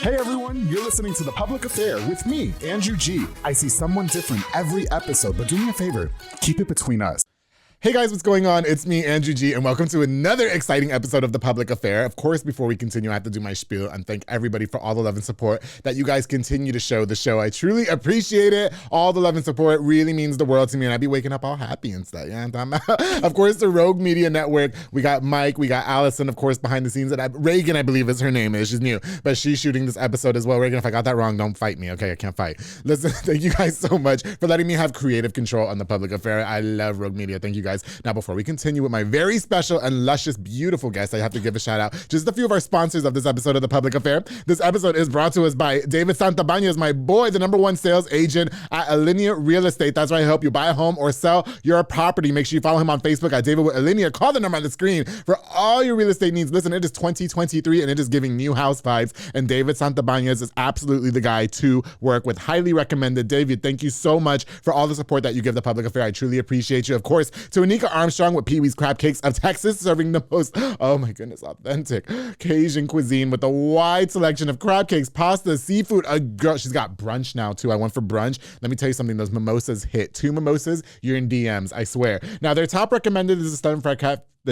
Hey everyone, you're listening to The Public Affair with me, Andrew G. I see someone different every episode, but do me a favor, keep it between us. Hey guys, what's going on? It's me, Andrew G, and welcome to another exciting episode of The Public Affair. Of course, before we continue, I have to do my spiel and thank everybody for all the love and support that you guys continue to show the show. I truly appreciate it. All the love and support really means the world to me, and I'd be waking up all happy and stuff. Yeah, of course, the Rogue Media Network. We got Mike, we got Allison, of course, behind the scenes. And Reagan, I believe is her name. She's new, but she's shooting this episode as well. Reagan, if I got that wrong, don't fight me, okay? I can't fight. Listen, thank you guys so much for letting me have creative control on The Public Affair. I love Rogue Media. Thank you guys. Now, before we continue with my very special and luscious, beautiful guest, I have to give a shout out. Just a few of our sponsors of this episode of The Public Affair. This episode is brought to us by David Santabañez, my boy, the #1 sales agent at Alinea Real Estate. That's right, I help you buy a home or sell your property. Make sure you follow him on Facebook at David with Alinea. Call the number on the screen for all your real estate needs. Listen, it is 2023 and it is giving new house vibes, and David Santabañez is absolutely the guy to work with. Highly recommended. David, thank you so much for all the support that you give The Public Affair. I truly appreciate you. Of course, to Anika Armstrong with Pee Wee's Crab Cakes of Texas, serving the most, oh my goodness, authentic Cajun cuisine with a wide selection of crab cakes, pasta, seafood. Girl, she's got brunch now too. I went for brunch. Let me tell you something, those mimosas hit. 2 mimosas, you're in DMs, I swear. Now, their top recommended is the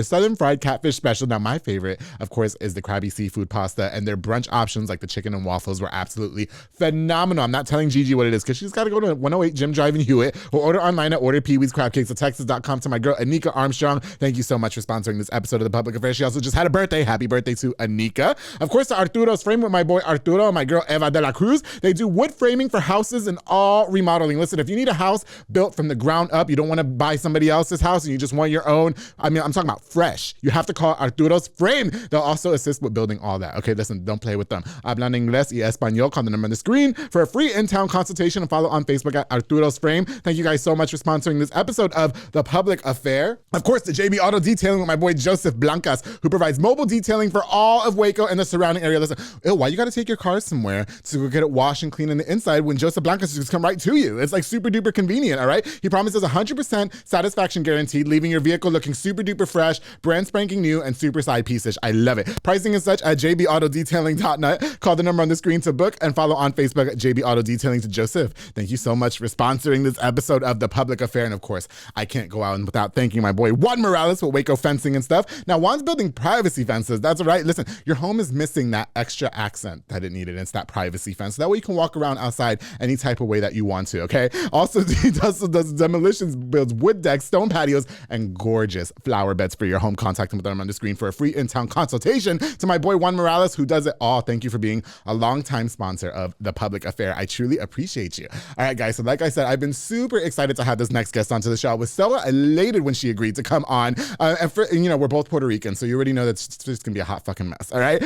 Southern Fried Catfish Special. Now, my favorite, of course, is the Krabby Seafood Pasta, and their brunch options like the chicken and waffles were absolutely phenomenal. I'm not telling Gigi what it is because she's got to go to 108 Jim Drive in Hewitt or order online at orderpeeweescrabcakesofTexas.com. To my girl, Anika Armstrong, thank you so much for sponsoring this episode of The Public Affair. She also just had a birthday. Happy birthday to Anika. Of course, to Arturo's Frame with my boy Arturo and my girl Eva de la Cruz. They do wood framing for houses and all remodeling. Listen, if you need a house built from the ground up, you don't want to buy somebody else's house and you just want your own, I'm talking about fresh, you have to call Arturo's Frame. They'll also assist with building all that. Okay, listen, don't play with them. Hablan inglés y español. Call the number on the screen for a free in-town consultation and follow on Facebook at Arturo's Frame. Thank you guys so much for sponsoring this episode of The Public Affair. Of course, the JB Auto Detailing with my boy Joseph Blancas, who provides mobile detailing for all of Waco and the surrounding area. Listen, why you gotta take your car somewhere to go get it washed and clean in the inside when Joseph Blancas just come right to you? It's like super duper convenient, all right? He promises 100% satisfaction guaranteed, leaving your vehicle looking super duper fresh, brand spanking new, and super side piece-ish. I love it. Pricing is such at jbautodetailing.net. Call the number on the screen to book and follow on Facebook at JB Auto Detailing. To Joseph, thank you so much for sponsoring this episode of The Public Affair. And of course, I can't go out without thanking my boy Juan Morales with Waco Fencing and stuff. Now, Juan's building privacy fences. That's right. Listen, your home is missing that extra accent that it needed. It's that privacy fence. That way you can walk around outside any type of way that you want to, okay? Also, he does demolitions, builds wood decks, stone patios, and gorgeous flower beds for your home. Contact him with them on the screen for a free in-town consultation. To my boy Juan Morales, who does it all, thank you for being a longtime sponsor of The Public Affair. I truly appreciate you. All right, guys, so like I said, I've been super excited to have this next guest onto the show. I was so elated when she agreed to come on. We're both Puerto Rican, so you already know that it's just gonna be a hot fucking mess, all right?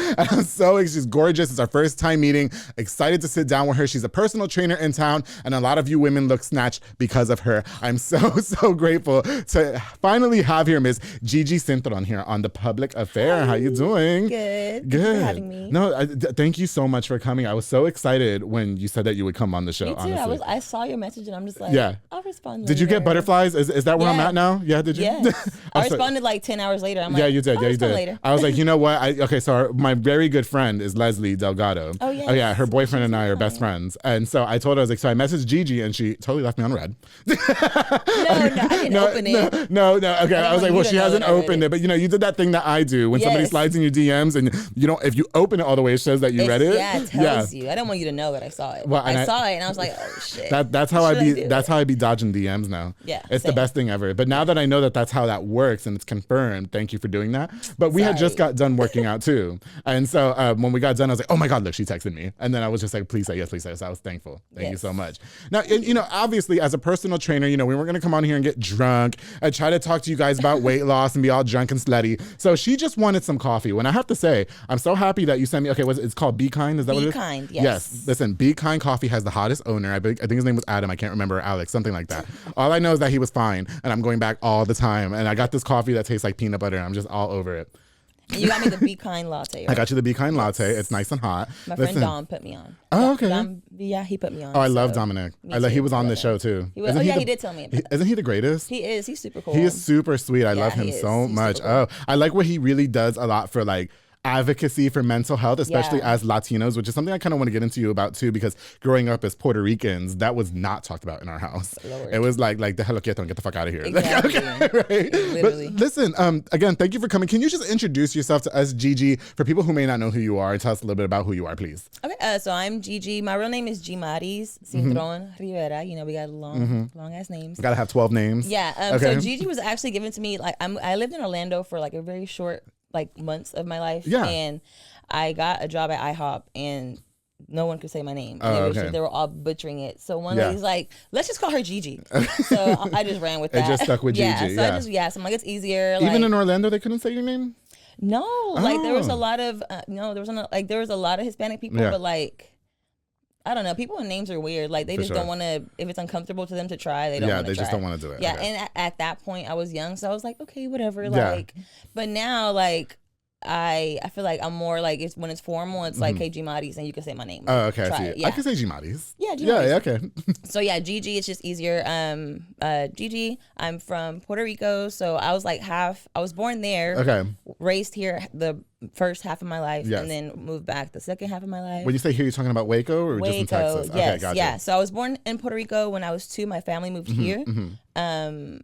She's gorgeous. It's our first time meeting. Excited to sit down with her. She's a personal trainer in town, and a lot of you women look snatched because of her. I'm so grateful to finally have here Miss Gigi Cintron here on The Public Affair. Hi. How you doing? Good. Good. Thanks for having me. No, thank you so much for coming. I was so excited when you said that you would come on the show. Me too. Honestly. I saw your message and I'm just like, yeah. I'll respond. Did you get butterflies? Is that where I'm at now? Yeah. Did you? Yes. I responded like 10 hours later. I'm like, yeah, you did. I'll respond later. I was like, you know what? So my very good friend is Leslie Delgado. Oh yeah. Oh yeah. Her boyfriend and I are best friends. And so I told her, I was like, so I messaged Gigi and she totally left me on red. No, I didn't open it. No. Okay. I was like, well, she hasn't opened it, but you did that thing that I do when somebody slides in your DMs and if you open it all the way, it says that you read it. Yeah, it tells you. I don't want you to know that I saw it. Well, I saw it and I was like, oh shit. That's how I be dodging DMs now. Yeah, it's the best thing ever. But now that I know that that's how that works and it's confirmed, thank you for doing that. But we had just got done working out too, and so when we got done, I was like, oh my god, look, she texted me, and then I was just like, please say yes, please say yes. I was thankful. Thank you so much. Now, obviously, as a personal trainer, we weren't gonna come on here and get drunk and try to talk to you guys about weight loss and be all drunk and slutty. So she just wanted some coffee. When I have to say, I'm so happy that you sent me. Okay, it's called Be Kind. Is that what it is? Be Kind. Yes. Listen, Be Kind Coffee has the hottest owner. I think his name was Adam. I can't remember, Alex, something like that. All I know is that he was fine, and I'm going back all the time. And I got this coffee that tastes like peanut butter, and I'm just all over it. And you got me the Be Kind latte. Right? I got you the Be Kind latte. It's nice and hot. My friend Dom put me on. Oh, okay. He put me on. Oh, I love Dominic. He was on the show too. He did tell me about that. Isn't he the greatest? He is. He's super cool. He is super sweet. I love him so much. Cool. Oh, I like what he really does a lot for like advocacy for mental health, especially Yeah. as Latinos, which is something I kind of want to get into you about too, because growing up as Puerto Ricans, that was not talked about in our house. Lord. It was like the hell quieto and get the fuck out of here. Exactly. Right? Literally. But listen, again, thank you for coming. Can you just introduce yourself to us, Gigi, for people who may not know who you are? Tell us a little bit about who you are, please. Okay, so I'm Gigi. My real name is Gimarys, Cintron, Rivera. You know, we got long ass names. Gotta have 12 names. Yeah. Okay. So Gigi was actually given to me, like, I lived in Orlando for like a very short, like, months of my life. Yeah. And I got a job at IHOP, and no one could say my name. Oh, It was okay. just, they were all butchering it. So one Yeah. lady's like, let's just call her Gigi. So I just ran with that. It just stuck with Yeah. Gigi, So yeah. so I'm like, it's easier. Even like, in Orlando, they couldn't say your name? no, like there was Oh. a lot of there was a lot of Hispanic people, Yeah. but like, I don't know, people with names are weird. Like they For just sure. don't want to. If it's uncomfortable to them to try, they don't. Yeah, want to they just try. don't want to do it. Yeah, Okay. and at that point, I was young, so I was like, okay, whatever. Yeah. Like, but now, like, I feel like I'm more like when it's formal, it's like, hey, Gimarys, and you can say my name. Oh, okay. I Try see. it. I Yeah. can say Gimarys. Yeah, Yeah, Gimarys. yeah, okay. So yeah, Gigi, it's just easier. Gigi, I'm from Puerto Rico, so I was like I was born there, Okay. raised here the first half of my life, Yes. and then moved back the second half of my life. When you say here, you're talking about Waco or just in Waco, Texas? yes, Okay, gotcha. yeah. So I was born in Puerto Rico. When I was 2, my family moved here. And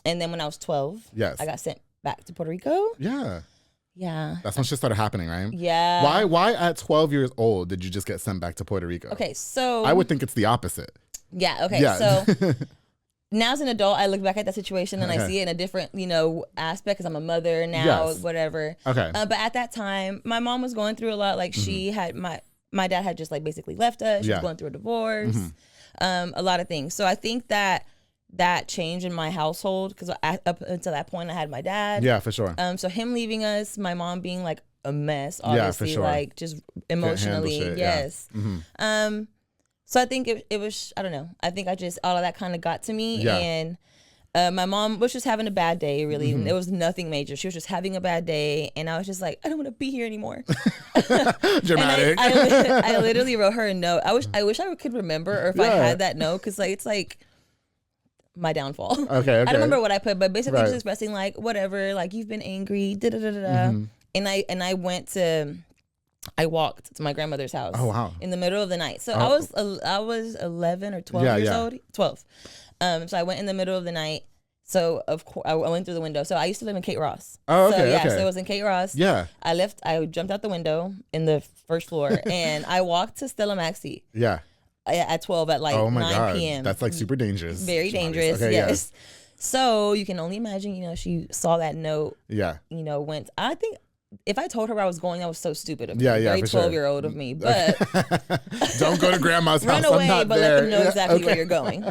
then when I was 12, Yes. I got sent back to Puerto Rico. Yeah. Yeah. That's when shit started happening, right? Yeah. Why at 12 years old did you just get sent back to Puerto Rico? Okay, so I would think it's the opposite. yeah. Okay, Yeah. so now as an adult, I look back at that situation and I Okay. see it in a different, aspect because I'm a mother now, Yes. whatever. Okay. But at that time, my mom was going through a lot. Like she had my dad had just like basically left us. She Yeah. was going through a divorce, a lot of things. So I think that change in my household because up until that point I had my dad. Yeah, for sure. So him leaving us, my mom being like a mess, Yeah, for obviously, sure. like just emotionally, shit, yeah. yes. So I think it was, I don't know. I think I just all of that kind of got to me, Yeah. and my mom was just having a bad day. Really, it was nothing major. She was just having a bad day, and I was just like, I don't want to be here anymore. Dramatic. And I literally wrote her a note. I wish I could remember, or if I Yeah. had that note, because like it's like my downfall. Okay. I don't remember what I put, but basically Right. just expressing like whatever, like you've been angry, da da da da da. And I walked to my grandmother's house. Oh, wow. In the middle of the night. So Oh. I was 11 or 12 Yeah, years yeah. old. 12. So I went in the middle of the night. So of course I went through the window. So I used to live in Kate Ross. Oh, So okay, yeah, okay. so it was in Kate Ross. Yeah. I jumped out the window in the first floor and I walked to Stella Maxi Yeah. at 12 at like Oh my 9 God. p.m. That's like super dangerous. Very Gimarys. dangerous. Okay, Yes. So you can only imagine, she saw that note, Yeah. went. I think if I told her where I was going, that was so stupid of me. Yeah, yeah, Very for sure. 12-year-old of me. But Don't go to grandma's run house. away, I'm not but there. let them know Yeah, exactly okay. where you're going.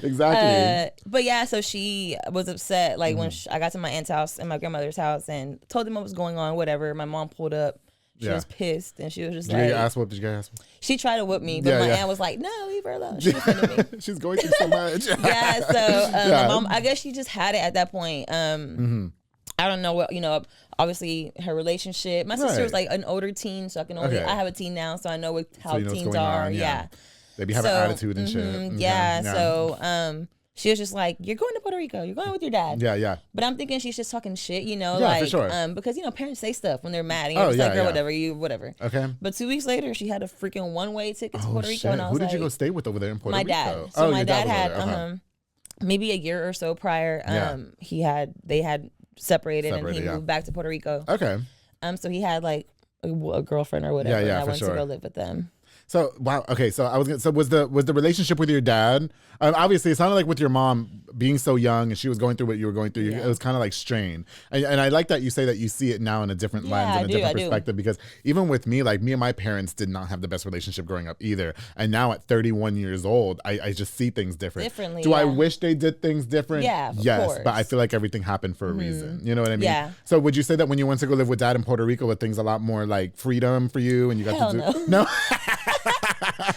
Exactly. But yeah, so she was upset. Like when I got to my aunt's house and my grandmother's house and told them what was going on, whatever. My mom pulled up. She Yeah. was pissed and she was just Did you get your like, ass whooped? Did you get your ass whooped? she tried to whip me, but Yeah, my yeah. aunt was like, no, leave her alone. She offended me. She's going through so much. Yeah, so Yeah. my mom, I guess she just had it at that point. I don't know what, obviously her relationship. My sister was Right. like an older teen, so Okay. I have a teen now, so I know how you know what's teens going are. on, Yeah. They be having So, attitude and shit. Okay, Yeah, so she was just like, you're going to Puerto Rico. You're going with your dad. Yeah, yeah. But I'm thinking she's just talking shit, Yeah, for sure. because parents say stuff when they're mad, and Oh, you're just yeah, like, girl, yeah. whatever. Okay. But 2 weeks later, she had a freaking one-way ticket to Oh, Puerto Rico, shit. and I was Who did like, you go stay with over there in Puerto my Rico? dad. So my your dad was had over there. maybe a year or so prior. They had separated and he yeah. moved back to Puerto Rico. Okay. So he had like a girlfriend or whatever. Yeah, and I for went sure. to go live with them. So wow, okay. So was the relationship with your dad? Obviously, it sounded like with your mom being so young and she was going through what you were going through. Yeah. It was kind of like strained, and I like that you say that you see it now in a different lens and a different perspective. Because even with me, like me and my parents did not have the best relationship growing up either. And now at 31 years old, I just see things differently. Do I wish they did things different? Yeah, of yes, course. but I feel like everything happened for a reason. You know what I mean? Yeah. So would you say that when you went to go live with dad in Puerto Rico, were things a lot more like freedom for you and you got Hell to do no. no?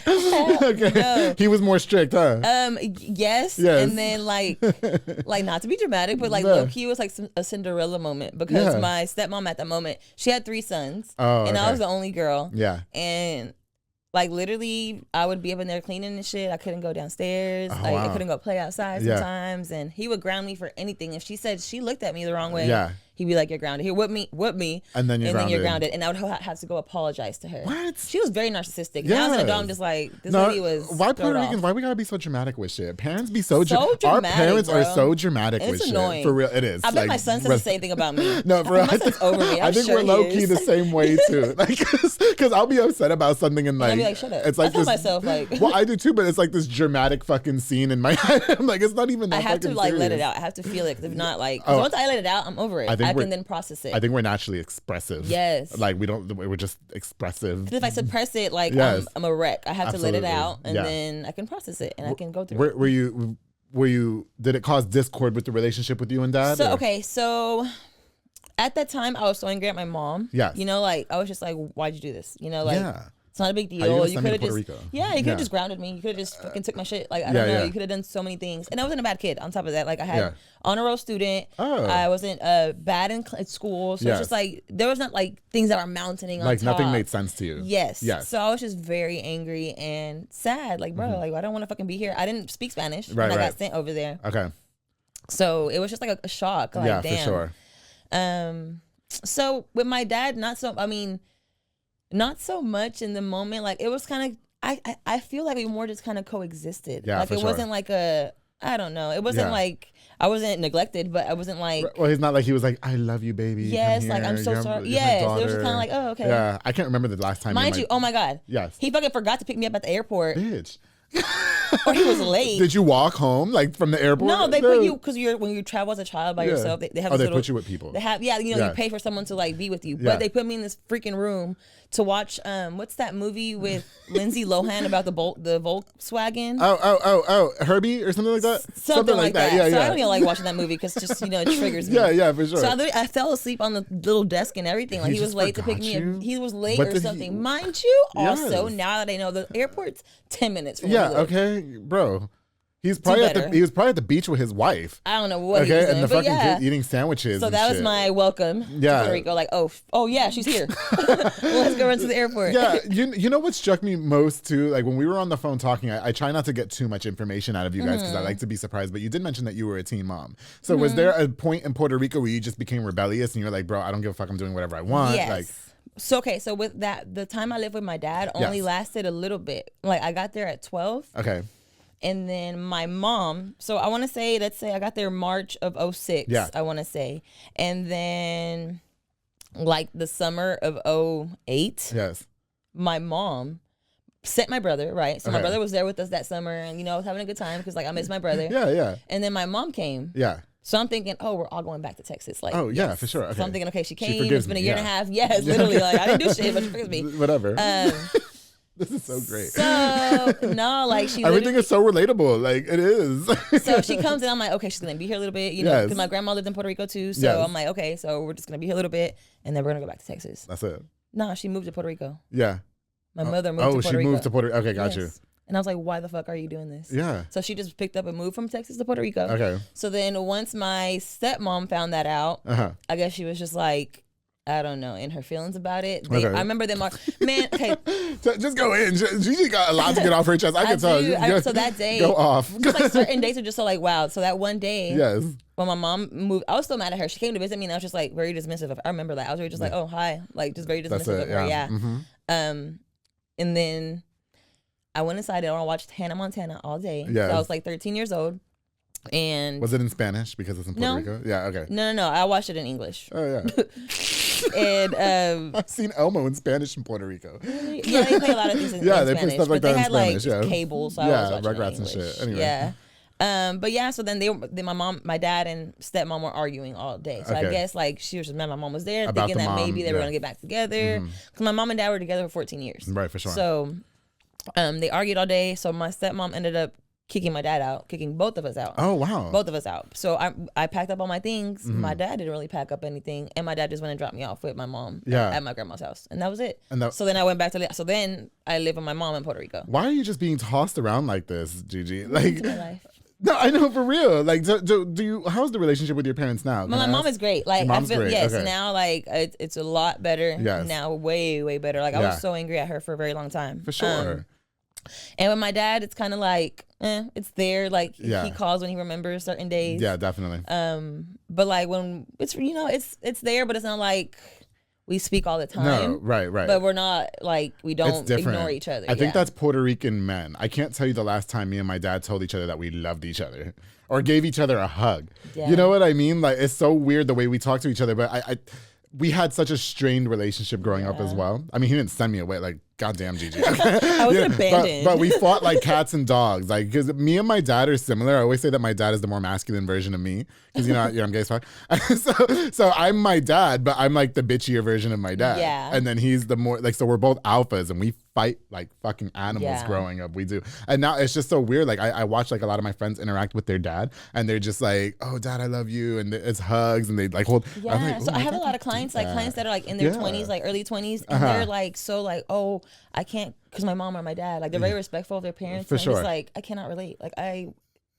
Okay. No. He was more strict, huh? Yes. Yes. And then like not to be dramatic, but like No. low-key was like a Cinderella moment because Yeah. my stepmom at the moment, she had 3 sons. Oh, and I okay. was the only girl. Yeah. And like literally I would be up in there cleaning and shit. I couldn't go downstairs. Oh, like wow. I couldn't go play outside Yeah. sometimes. And he would ground me for anything. If she said she looked at me the wrong way, Yeah. he'd be like, "You're grounded." He'd whoop me, and then you're grounded. And I would have to go apologize to her. What? She was very narcissistic. Yes. Now as an adult, I'm just like, this lady was. Why Puerto Ricans? Why we gotta be so dramatic with shit? Parents be so dramatic. Our parents bro. are so dramatic it's with annoying. shit. For real, it is. I bet my son says the same thing about me. No, for real. My son's over me. I think we're low key the same way too. Like, cause I'll be upset about something and like, I'll be like, shut up. It's like I tell myself like, well, I do too, but it's like this dramatic fucking scene in my head. I'm like, it's not even that. I have to like serious. let it out. I have to feel it. Cause if not, like, once I let it out, I'm over it. I can then process it. I think we're naturally expressive. Yes. Like we're just expressive. Because if I suppress it, like I'm a wreck. I have to let it out, and then I can process it, and I can go through it. Were you? Did it cause discord with the relationship with you and dad? So at that time, I was so angry at my mom. Yes. You know, like I was just like, why'd you do this? You know, like. Yeah. It's not a big deal. You could have just, Rico? Yeah, you could have just grounded me. You could have just fucking took my shit. Like I don't know. You could have done so many things. And I wasn't a bad kid. On top of that, like I had honor roll student. I wasn't bad in school. So it's just like there was not like things that were mounting on like top. Nothing made sense to you. Yes. So I was just very angry and sad. Like bro, like I don't want to fucking be here. I didn't speak Spanish when I got sent over there. Okay. So it was just like a shock. Like damn. For sure. So with my dad, not so much in the moment. Like it was kind of, I feel like we more just kind of coexisted. Yeah, like it wasn't like I don't know. It wasn't like I wasn't neglected, but I wasn't like. Well, he's not like he was like, I love you, baby. Yes, like I'm so sorry. Yes, it was just kind of like, oh, okay. Yeah, I can't remember the last time. Mind you, oh my God. Yes. He fucking forgot to pick me up at the airport. Bitch. Or he was late. Did you walk home like from the airport? No, they put you because when you travel as a child by yourself, they have. They put you with people. They have you pay for someone to like be with you, but they put me in this freaking room to watch what's that movie with Lindsay Lohan about the Volkswagen? Oh, Herbie or something like that. Something like that. Yeah, so I don't even like watching that movie because just it triggers me. Yeah, for sure. So I fell asleep on the little desk and everything. Like he was late to pick me up. He was late or something. Mind you, also now that I know the airport's 10 minutes from where we live. Okay, bro. He was probably at the beach with his wife. I don't know what he was doing, and the fucking kid eating sandwiches. So that was my welcome to Puerto Rico. Like, oh yeah, she's here. Let's go run to the airport. Yeah, you know what struck me most too? Like when we were on the phone talking, I try not to get too much information out of you guys because I like to be surprised. But you did mention that you were a teen mom. So was there a point in Puerto Rico where you just became rebellious and you're like, bro, I don't give a fuck. I'm doing whatever I want. Yes. Like, so with that, the time I lived with my dad only lasted a little bit. Like I got there at 12. Okay. And then my mom, so I want to say, let's say I got there March of 06, I want to say. And then like the summer of 08, my mom sent my brother, right? So my brother was there with us that summer and, I was having a good time because like I miss my brother. Yeah. And then my mom came. Yeah. So I'm thinking, we're all going back to Texas. Like, oh, yeah, for sure. Okay. So I'm thinking, okay, she came. It's been a year and a half. Yes, literally. Like, I didn't do shit, but she forgives me. Whatever. This is so great. So, no, like, she everything is so relatable. Like, it is. So she comes and I'm like, okay, she's going to be here a little bit, because my grandma lived in Puerto Rico too. So I'm like, okay, so we're just going to be here a little bit and then we're going to go back to Texas. That's it. No, she moved to Puerto Rico. Yeah. My mother moved to Puerto Rico. Oh, she moved to Puerto Rico. Okay, got you. And I was like, why the fuck are you doing this? Yeah. So she just picked up and moved from Texas to Puerto Rico. Okay. So then once my stepmom found that out, I guess she was just like, I don't know, in her feelings about it. I remember them, just go in. Gigi got a lot to get off her chest. I can tell. So that day, go off. Just like certain days are just so like, wow. So that one day, yes, when my mom moved, I was still mad at her. She came to visit me and I was just like very dismissive of her. I remember that. I was really just like, oh, hi. Like just very dismissive of her. Yeah. Mm-hmm. And then I went inside and I watched Hannah Montana all day. Yeah. So I was like 13 years old. And was it in Spanish because it's in Puerto Rico? Yeah, okay. No. I watched it in English. Oh yeah. And I've seen Elmo in Spanish in Puerto Rico. Yeah, they play a lot of things in Spanish. They play stuff like that in Spanish. They had like cable, so I was watching Rugrats and shit. Anyway. Yeah. But yeah, so then my dad and stepmom were arguing all day. So I guess like she was just mad my mom was there, about thinking that maybe they were gonna get back together. Because my mom and dad were together for 14 years. Right, for sure. So they argued all day. So my stepmom ended up kicking my dad out, kicking both of us out. Oh, wow. Both of us out. So I packed up all my things. My dad didn't really pack up anything. And my dad just went and dropped me off with my mom at my grandma's house. And that was it. So then I went back to, so then I live with my mom in Puerto Rico. Why are you just being tossed around like this, Gigi? Like, my life. No, I know, for real. Like, do you? How's the relationship with your parents now? My mom is great. Like, I feel, great. Yes, now like it's a lot better. Yes. Now, way better. Like I was so angry at her for a very long time. For sure. And with my dad, it's kind of like, it's there. Like he calls when he remembers certain days. Yeah, definitely. But like when it's it's there, but it's not like we speak all the time. No, right. But we're not like we don't ignore each other. I think that's Puerto Rican men. I can't tell you the last time me and my dad told each other that we loved each other or gave each other a hug. Yeah. You know what I mean? Like it's so weird the way we talk to each other, but we had such a strained relationship growing up as well. I mean, he didn't send me away. Like, goddamn, Gigi. I was abandoned. But we fought like cats and dogs. Like, because me and my dad are similar. I always say that my dad is the more masculine version of me. Because, I'm gay as fuck. so I'm my dad, but I'm like the bitchier version of my dad. Yeah. And then he's the more, like, so we're both alphas and we fight like fucking animals growing up. We do. And now it's just so weird. Like, I watch like a lot of my friends interact with their dad and they're just like, oh, dad, I love you. And it's hugs and they like hold. Yeah. Like, so I have a lot of clients that are like in their 20s, like early 20s. And they're like, so like, oh, I can't, because my mom or my dad, like they're very respectful of their parents. For sure. I'm just like, I cannot relate. Like I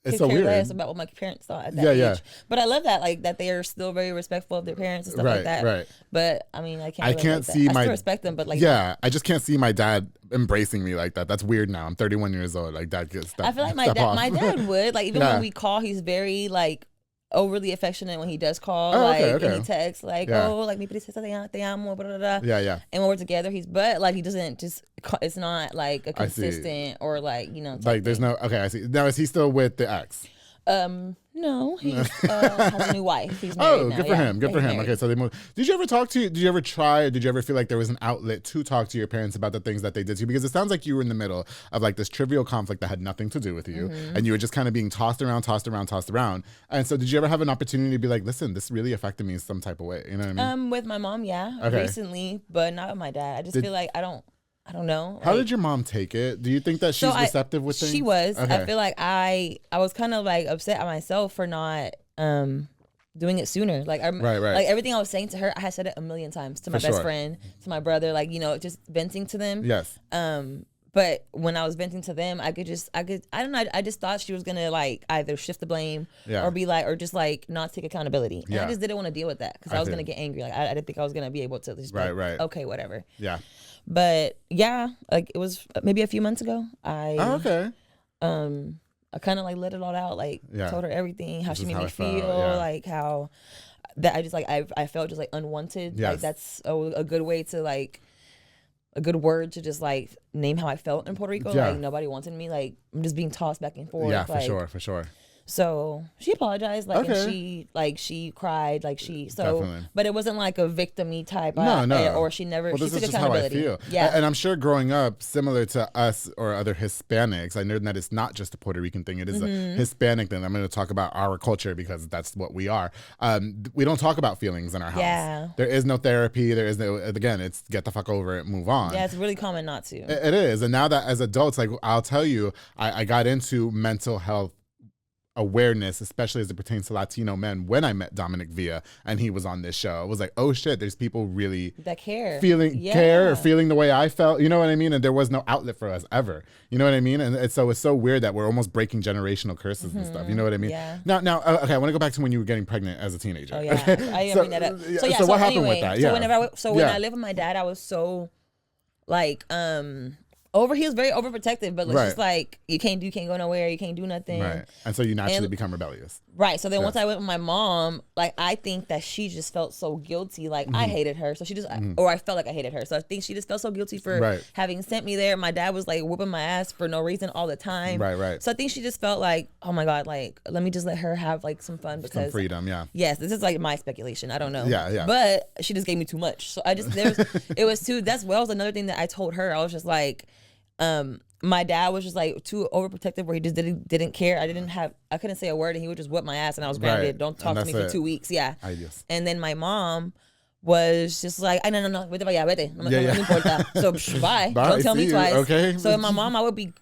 it's could so care weird. less about what my parents thought at that age. But I love that, like that they are still very respectful of their parents and stuff like that. Right. But I mean, I can't see I my still respect them, but like I just can't see my dad embracing me like that. That's weird now. I'm 31 years old. Like that gets I feel like my dad would, like even when we call, he's very like overly affectionate when he does call, and he texts like, oh, like mi princesa te amo, blah, blah, blah. Yeah. And when we're together, he doesn't just, it's not like a consistent or like, like there's no, I see. Now, is he still with the ex? No, he has a new wife. He's married now. Good for him. Good for him. Okay, so they moved. Did you ever try, or did you ever feel like there was an outlet to talk to your parents about the things that they did to you? Because it sounds like you were in the middle of like this trivial conflict that had nothing to do with you, and you were just kind of being tossed around. And so did you ever have an opportunity to be like, listen, this really affected me in some type of way? You know what I mean? With my mom, recently, but not with my dad. I just feel like I don't know. How did your mom take it? Do you think that she's receptive with things? She was. Okay. I feel like I was kind of like upset at myself for not doing it sooner. Like like everything I was saying to her, I had said it a million times to my best friend, to my brother, like, just venting to them. Yes. But when I was venting to them, I don't know, I just thought she was gonna like either shift the blame or be like, or just like not take accountability. And I just didn't want to deal with that because I was gonna get angry. Like I didn't think I was gonna be able to just be like, okay, whatever. Yeah. But yeah, like it was maybe a few months ago. I kind of like let it all out. Like told her everything, how she made me feel, like how that I just like I felt just like unwanted. Yes. Like that's a good way to like a good word to just like name how I felt in Puerto Rico. Yeah. Like nobody wanted me. Like I'm just being tossed back and forth. Yeah, like, for sure. So she apologized, like, and she cried, like Definitely. But it wasn't like a victim-y type. No. Or she never, well, she this took is just accountability. how I feel. Yeah. And I'm sure growing up, similar to us or other Hispanics, I know that it's not just a Puerto Rican thing. It is a Hispanic thing. I'm going to talk about our culture because that's what we are. We don't talk about feelings in our house. Yeah. There is no therapy. There is no, again, it's get the fuck over it, move on. Yeah, it's really common not to. It is. And now that as adults, like I'll tell you, I got into mental health awareness, especially as it pertains to Latino men, when I met Dominic Villa and he was on this show. I was like, oh shit, there's people really that care, care or feeling the way I felt, you know what I mean? And there was no outlet for us ever, you know what I mean? And so it's so weird that we're almost breaking generational curses and stuff, you know what I mean? Yeah. Now, okay, I want to go back to when you were getting pregnant as a teenager. Oh yeah, I didn't bring that up. So what happened with that? So when I lived with my dad, I was so like, he was very overprotective, but it's just like you can't go nowhere, you can't do nothing. Right. And so you naturally become rebellious. Right. So then once I went with my mom, like I think that she just felt so guilty. Like I hated her. So she just or I felt like I hated her. So I think she just felt so guilty for having sent me there. My dad was like whooping my ass for no reason all the time. Right. So I think she just felt like, oh my God, like let me just let her have like some fun because some freedom, yeah. Yes, this is like my speculation. I don't know. Yeah. But she just gave me too much. So I just it was too was another thing that I told her. I was just like, my dad was just like too overprotective where he just didn't care. I couldn't say a word and he would just whip my ass and I was grounded. Right. Don't talk to me for 2 weeks. Yeah. And then my mom was just like, no, vete para allá, vete. No importa. So bye. Don't tell me twice. Okay. So with my mom, I would be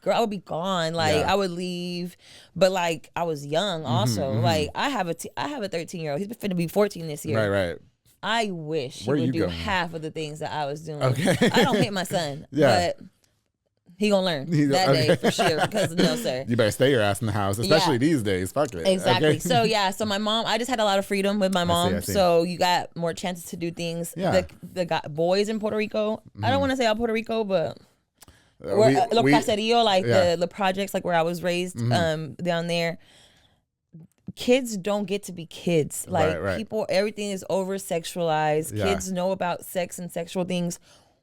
gone. Like I would leave, but like I was young also. Like I have a 13-year-old. He's finna be 14 this year. Right. I wish he would do half of the things that I was doing. Okay. I don't hate my son. But he gonna learn that day for sure. Because no, sir. You better stay your ass in the house, especially these days. Fuck it. Exactly. Okay? So my mom, I just had a lot of freedom with my mom. I see. So you got more chances to do things. Yeah. The boys in Puerto Rico. I don't want to say all Puerto Rico, but Lo Caserío, like the projects, like where I was raised down there. Kids don't get to be kids. Like people, everything is over sexualized. Kids know about sex and sexual things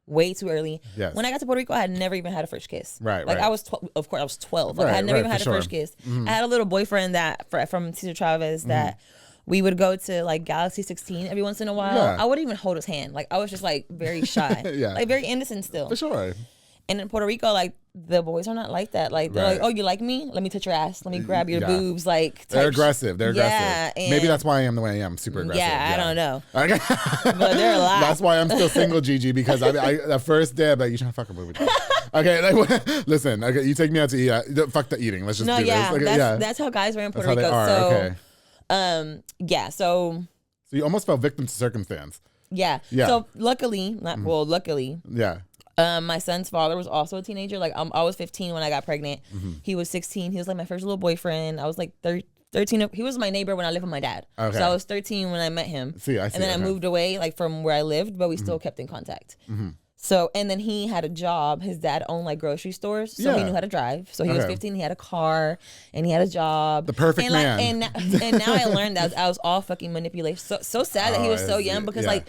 way too early. Yes. When I got to Puerto Rico, I had never even had a first kiss. Like I was, of course, I was 12. Like I had never even had a first kiss. I had a little boyfriend from Cesar Chavez that we would go to like Galaxy 16 every once in a while. I wouldn't even hold his hand. Like I was just like very shy, like very innocent still. For sure. And in Puerto Rico, like the boys are not like that. Like they're like, oh, you like me? Let me touch your ass. Let me grab your boobs. Like they're aggressive. They're aggressive. Maybe that's why I am the way I am. Super aggressive. I don't know. But they're a lot. That's why I'm still single, Gigi, because I the first day, but you trying to fuck a movie. Okay, like listen. Okay, you take me out to eat. Fuck the eating. Let's just do this. Okay, that's how guys were in Puerto Rico. So you almost fell victim to circumstance. Yeah. So luckily, luckily. Yeah. My son's father was also a teenager. Like I was 15 when I got pregnant. He was 16. He was like my first little boyfriend. I was like 13. He was my neighbor when I lived with my dad. Okay. So I was 13 when I met him. I see. And then I moved away like from where I lived, but we still kept in contact. So, and then he had a job. His dad owned like grocery stores, so he knew how to drive. So he was 15, he had a car, and he had a job. The perfect man. And now I learned that I was all fucking manipulation. So sad that he was so young because like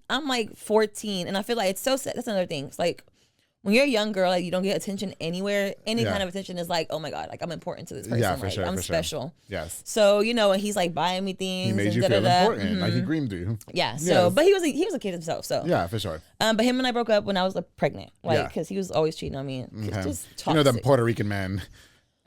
I'm like 14, and I feel like it's so sad. That's another thing. It's like when you're a young girl, like you don't get attention anywhere. Any kind of attention is like, oh my God, like I'm important to this person. Yeah, for like, sure. I'm special. Sure. Yes. So and he's like buying me things. He made you feel important, like he groomed you. Yeah. So, but he was a kid himself. So yeah, for sure. But him and I broke up when I was pregnant, like because he was always cheating on me. Just toxic. The Puerto Rican man.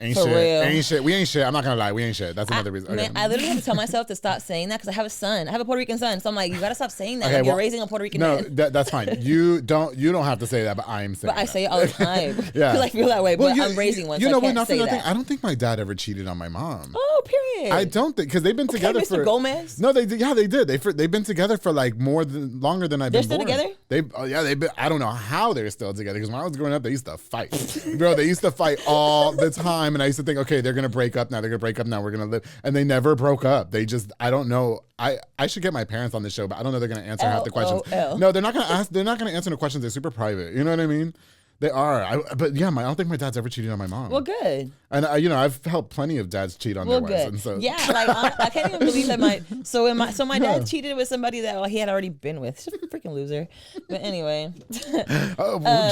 Ain't For shit. real. Ain't shit. We ain't shit. I'm not gonna lie. We ain't shit. That's another reason. Okay. Man, I literally have to tell myself to stop saying that because I have a son. I have a Puerto Rican son, so I'm like, you gotta stop saying that. Like, you're raising a Puerto Rican man. No, that's fine. You don't have to say that, but I'm saying. But I say it all the time. Yeah, because I feel that way. But I'm raising one. So I can't say that. I don't think my dad ever cheated on my mom. Oh, period. I don't think because they've been together Mr. for. Gomez. No, they did. Yeah, they did. They've been together for like longer than I've been born. They're still together. They've been. I don't know how they're still together because when I was growing up, they used to fight. Bro, they used to fight all the time, and I used to think, okay, they're gonna break up now. They're gonna break up now. We're gonna live, and they never broke up. They just. I don't know. I should get my parents on this show, but I don't know they're gonna answer half the questions. No, they're not gonna ask. They're not gonna answer the questions. They're super private. You know what I mean? They are. But yeah, I don't think my dad's ever cheated on my mom. Well, good. And I've helped plenty of dads cheat on their wives. And so. Yeah, like I can't even believe that my dad cheated with somebody that he had already been with. He's a freaking loser. But anyway.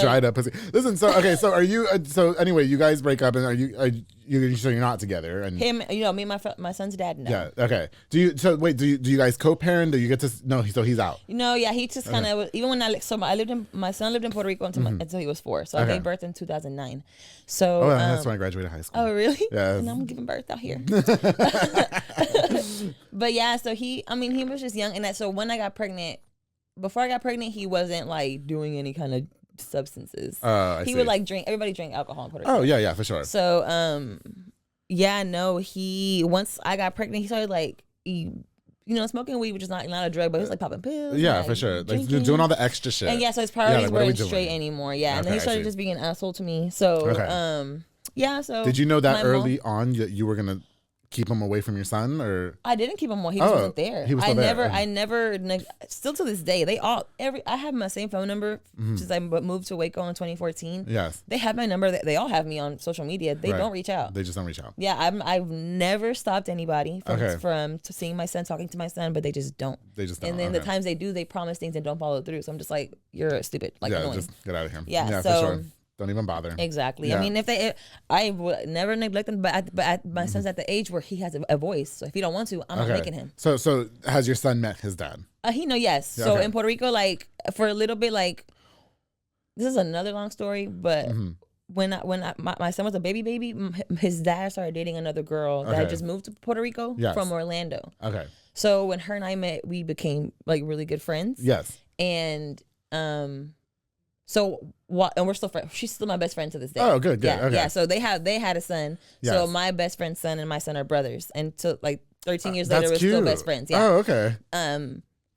Dried up pussy. Listen, so are you? So anyway, you guys break up, and so you're not together? And him, me and my son's dad. No. Yeah. Okay. Do you guys co-parent? Do you get to? No. So he's out. No. Yeah. He just kind of even when my son lived in Puerto Rico until he was 4. So I gave birth in 2009. So that's when I graduated high school. Oh, really? Yeah. And I'm giving birth out here. But yeah, so he was just young, and so when I got pregnant, before I got pregnant, he wasn't like doing any kind of substances. He would like drink. Everybody drank alcohol in Puerto Rico. Oh yeah, for sure. So once I got pregnant, he started like smoking weed, which is not a drug, but he was like popping pills. Yeah, for sure. Like doing all the extra shit. And so his priorities weren't straight anymore. Yeah, and then he started just being an asshole to me. So so did you know that early on that you were gonna keep him away from your son, or I didn't keep him away. He wasn't there. He was still there. I never. Still to this day, I have my same phone number since I moved to Waco in 2014. Yes, they have my number. They all have me on social media. They don't reach out. They just don't reach out. Yeah, I've never stopped anybody from seeing my son, talking to my son, but they just don't. And then the times they do, they promise things and don't follow through. So I'm just like, you're stupid. Like, annoying. Just get out of here. Yeah, so. For sure. Don't even bother. Exactly. Yeah. I mean, I would never neglect them, but my son's at the age where he has a voice. So if he don't want to, I'm not making him. So has your son met his dad? Yes. Yeah, so in Puerto Rico, like for a little bit, like this is another long story, but when my son was a baby, his dad started dating another girl that had just moved to Puerto Rico from Orlando. Okay. So when her and I met, we became like really good friends. Yes. And and we're still friends. She's still my best friend to this day. Oh, good. Yeah, okay. yeah. So they had a son. Yes. So my best friend's son and my son are brothers. And so like 13 years later, we're still best friends. Yeah. Oh, okay.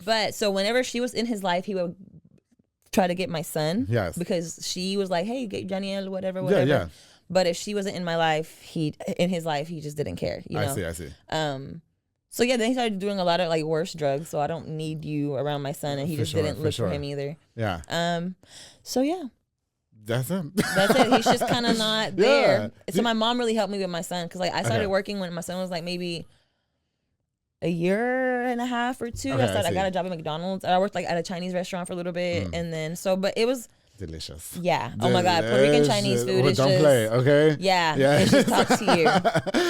But so whenever she was in his life, he would try to get my son. Yes. Because she was like, hey, get Janiel, whatever. Yeah. But if she wasn't in my life, in his life, he just didn't care. You know? I see. So yeah, then he started doing a lot of like worse drugs. So I don't need you around my son, and he just didn't look for him either. Yeah. So yeah. That's him. That's it. He's just kind of not there. So my mom really helped me with my son because like I started working when my son was like maybe a year and a half or two. I got a job at McDonald's. I worked like at a Chinese restaurant for a little bit, and then but it was delicious. Yeah. Oh my God, Puerto Rican Chinese food is don't just play, okay? Yeah. It just talks to you.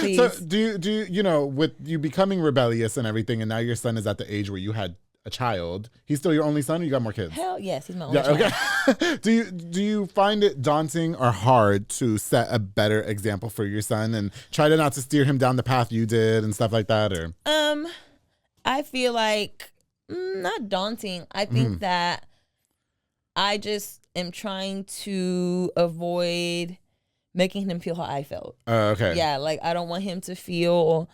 Please. So do you with you becoming rebellious and everything, and now your son is at the age where you had a child. He's still your only son, or you got more kids? Hell yes, he's my only child. Okay. Do you find it daunting or hard to set a better example for your son and try to not to steer him down the path you did and stuff like that? Or I feel like not daunting. I think that I just am trying to avoid making him feel how I felt. Okay. Yeah, like I don't want him to feel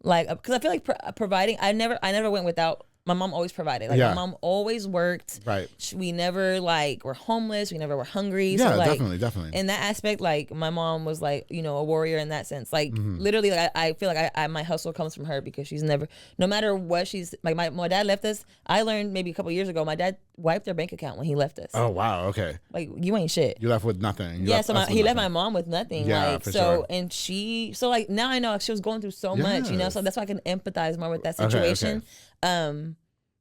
like, because I feel like providing. I never went without. My mom always provided. Like my mom always worked. Right. We never like were homeless. We never were hungry. Yeah, so, like, definitely. In that aspect, like my mom was like, a warrior in that sense. Like literally, like, I feel like my hustle comes from her because she's never, no matter what she's like. My dad left us. I learned maybe a couple years ago. My dad wiped their bank account when he left us. Oh wow. Okay. Like you ain't shit. You left with nothing. He left my mom with nothing. Yeah, like for so, sure. and like now I know like, she was going through so much. So that's why I can empathize more with that situation. Okay.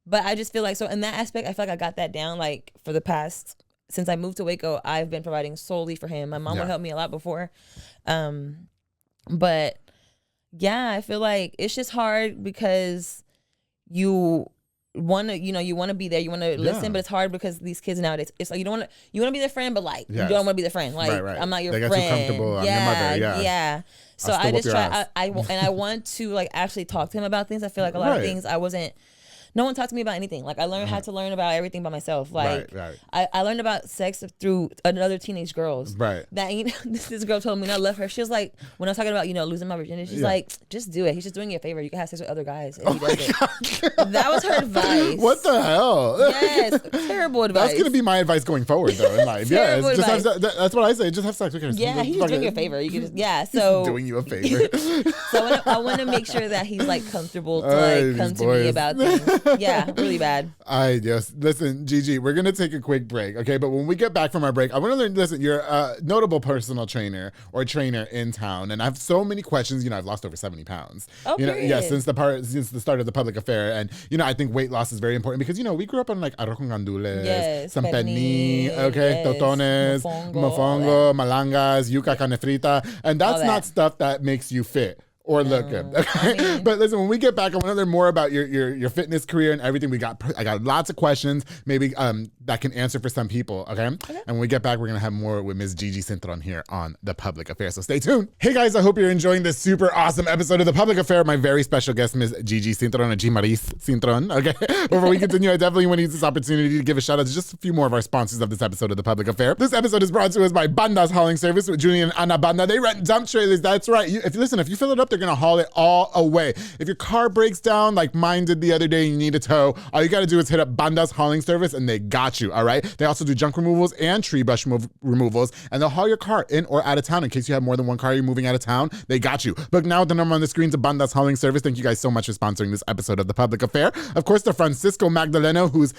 But I just feel like, so in that aspect, I feel like I got that down. Like for the past, since I moved to Waco, I've been providing solely for him. My mom would help me a lot before. But yeah, I feel like it's just hard because you want to be there, you want to listen, but it's hard because these kids nowadays, it's like you want to be their friend, but like you don't want to be their friend. Like right. I'm not your they friend. Get too comfortable. I'm your mother. Yeah. So I just try. I want to like actually talk to him about things. I feel like a lot of things no one talked to me about anything. Like I learned how to learn about everything by myself. Like I learned about sex through other teenage girls. Right. That this girl told me, and I love her. She was like, when I was talking about losing my virginity, she's like, just do it. He's just doing you a favor. You can have sex with other guys if he does it. That was her advice. What the hell? Yes, terrible advice. That's gonna be my advice going forward though in life. That's what I say. Just have sex with her. Yeah, he's just doing you a favor. You can just so doing you a favor. So I want to make sure that he's like comfortable to like come to me about things. Yeah, really bad. Listen, Gigi, we're gonna take a quick break, okay? But when we get back from our break, I want to learn. Listen, you're a notable personal trainer or trainer in town, and I have so many questions. I've lost over 70 pounds. Oh, since the start of the public affair, and I think weight loss is very important because we grew up on like arroz con gandules, sampeni, okay, totones, mofongo, malangas, yuca carne frita, and that's not stuff that makes you fit or look good. Okay? But listen, when we get back, I want to learn more about your fitness career and everything. I got lots of questions, maybe that can answer for some people. Okay. And when we get back, we're gonna have more with Ms. Gigi Cintron here on The Public Affair. So stay tuned. Hey guys, I hope you're enjoying this super awesome episode of The Public Affair. My very special guest, Ms. Gigi Cintron, or Gimarys Cintron. Okay. Before we continue, I definitely want to use this opportunity to give a shout out to just a few more of our sponsors of this episode of The Public Affair. This episode is brought to us by Banda's Hauling Service with Julie and Ana Banda. They rent dump trailers. That's right. If you fill it up, they're gonna haul it all away. If your car breaks down like mine did the other day and you need a tow, all you got to do is hit up Banda's Hauling Service and they got you, all right? They also do junk removals and tree brush removals, and they'll haul your car in or out of town in case you have more than one car you're moving out of town. They got you. Book now with the number on the screen to Banda's Hauling Service. Thank you guys so much for sponsoring this episode of The Public Affair. Of course, to Francisco Magdaleno, whose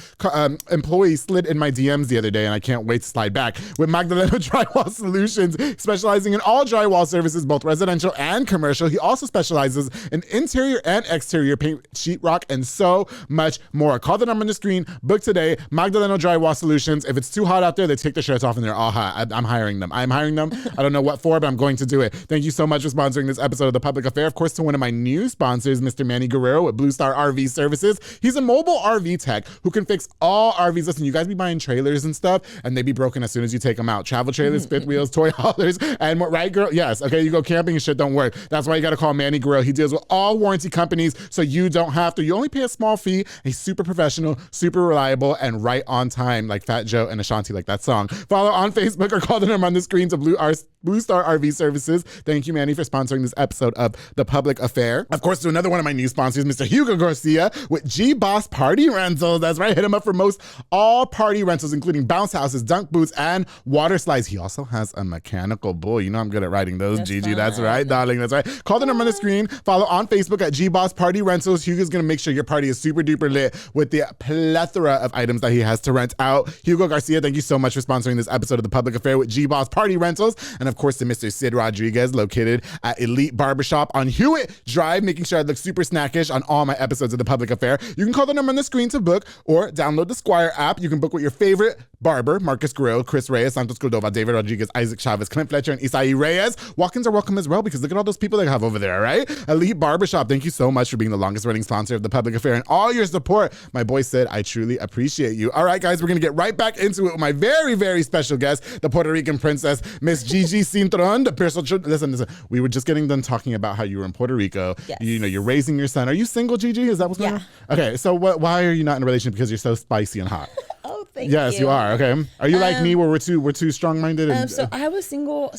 employee slid in my DMs the other day, and I can't wait to slide back. With Magdaleno Drywall Solutions, specializing in all drywall services, both residential and commercial. He also specializes in interior and exterior paint, sheetrock, and so much more. Call the number on the screen. Book today. Magdaleno Drywall Solutions. If it's too hot out there, they take their shirts off and they're all hot. I'm hiring them. I'm hiring them. I don't know what for, but I'm going to do it. Thank you so much for sponsoring this episode of The Public Affair. Of course, to one of my new sponsors, Mr. Manny Guerrero with Blue Star RV Services. He's a mobile RV tech who can fix all RVs. Listen, you guys be buying trailers and stuff, and they be broken as soon as you take them out. Travel trailers, fifth wheels, toy haulers, and more. Right, girl? Yes. Okay, you go camping and shit don't work. That's why you got to call Manny Guerrero. He deals with all warranty companies, so you don't have to. You only pay a small fee. He's super professional, super reliable, and right on time, like Fat Joe and Ashanti, like that song. Follow on Facebook or call the number on the screen to Blue Star RV Services. Thank you, Manny, for sponsoring this episode of The Public Affair. Of course, to another one of my new sponsors, Mr. Hugo Garcia with G-Boss Party Rentals. That's right, hit him up for most all party rentals, including bounce houses, dunk boots, and water slides. He also has a mechanical bull. You know I'm good at riding those, Gigi. Fun. That's right, darling. That's right. Call the number on the screen. Follow on Facebook at G-Boss Party Rentals. Hugo's going to make sure your party is super duper lit with the plethora of items that he has to rent out. Hugo Garcia, thank you so much for sponsoring this episode of The Public Affair with G-Boss Party Rentals. And of course, to Mr. Sid Rodriguez, located at Elite Barbershop on Hewitt Drive, making sure I look super snackish on all my episodes of The Public Affair. You can call the number on the screen to book or download the Squire app. You can book with your favorite barber, Marcus Guerrero, Chris Reyes, Santos Cordova, David Rodriguez, Isaac Chavez, Clint Fletcher, and Isai Reyes. Walk-ins are welcome as well because look at all those people they have over there, right? Elite Barbershop, thank you so much for being the longest running sponsor of The Public Affair and all your support. My boy said, I truly appreciate you. All right, guys, we're going to get right back into it with my very, very special guest, the Puerto Rican princess, Miss Gigi Cintron. Listen, we were just getting done talking about how you were in Puerto Rico. Yes. You know, you're raising your son. Are you single, Gigi? Is that what's going on? Okay, so why are you not in a relationship? Because you're so spicy and hot. Oh, thank you. Yes, you are. Okay. Are you like me where we're too strong-minded? So I was single.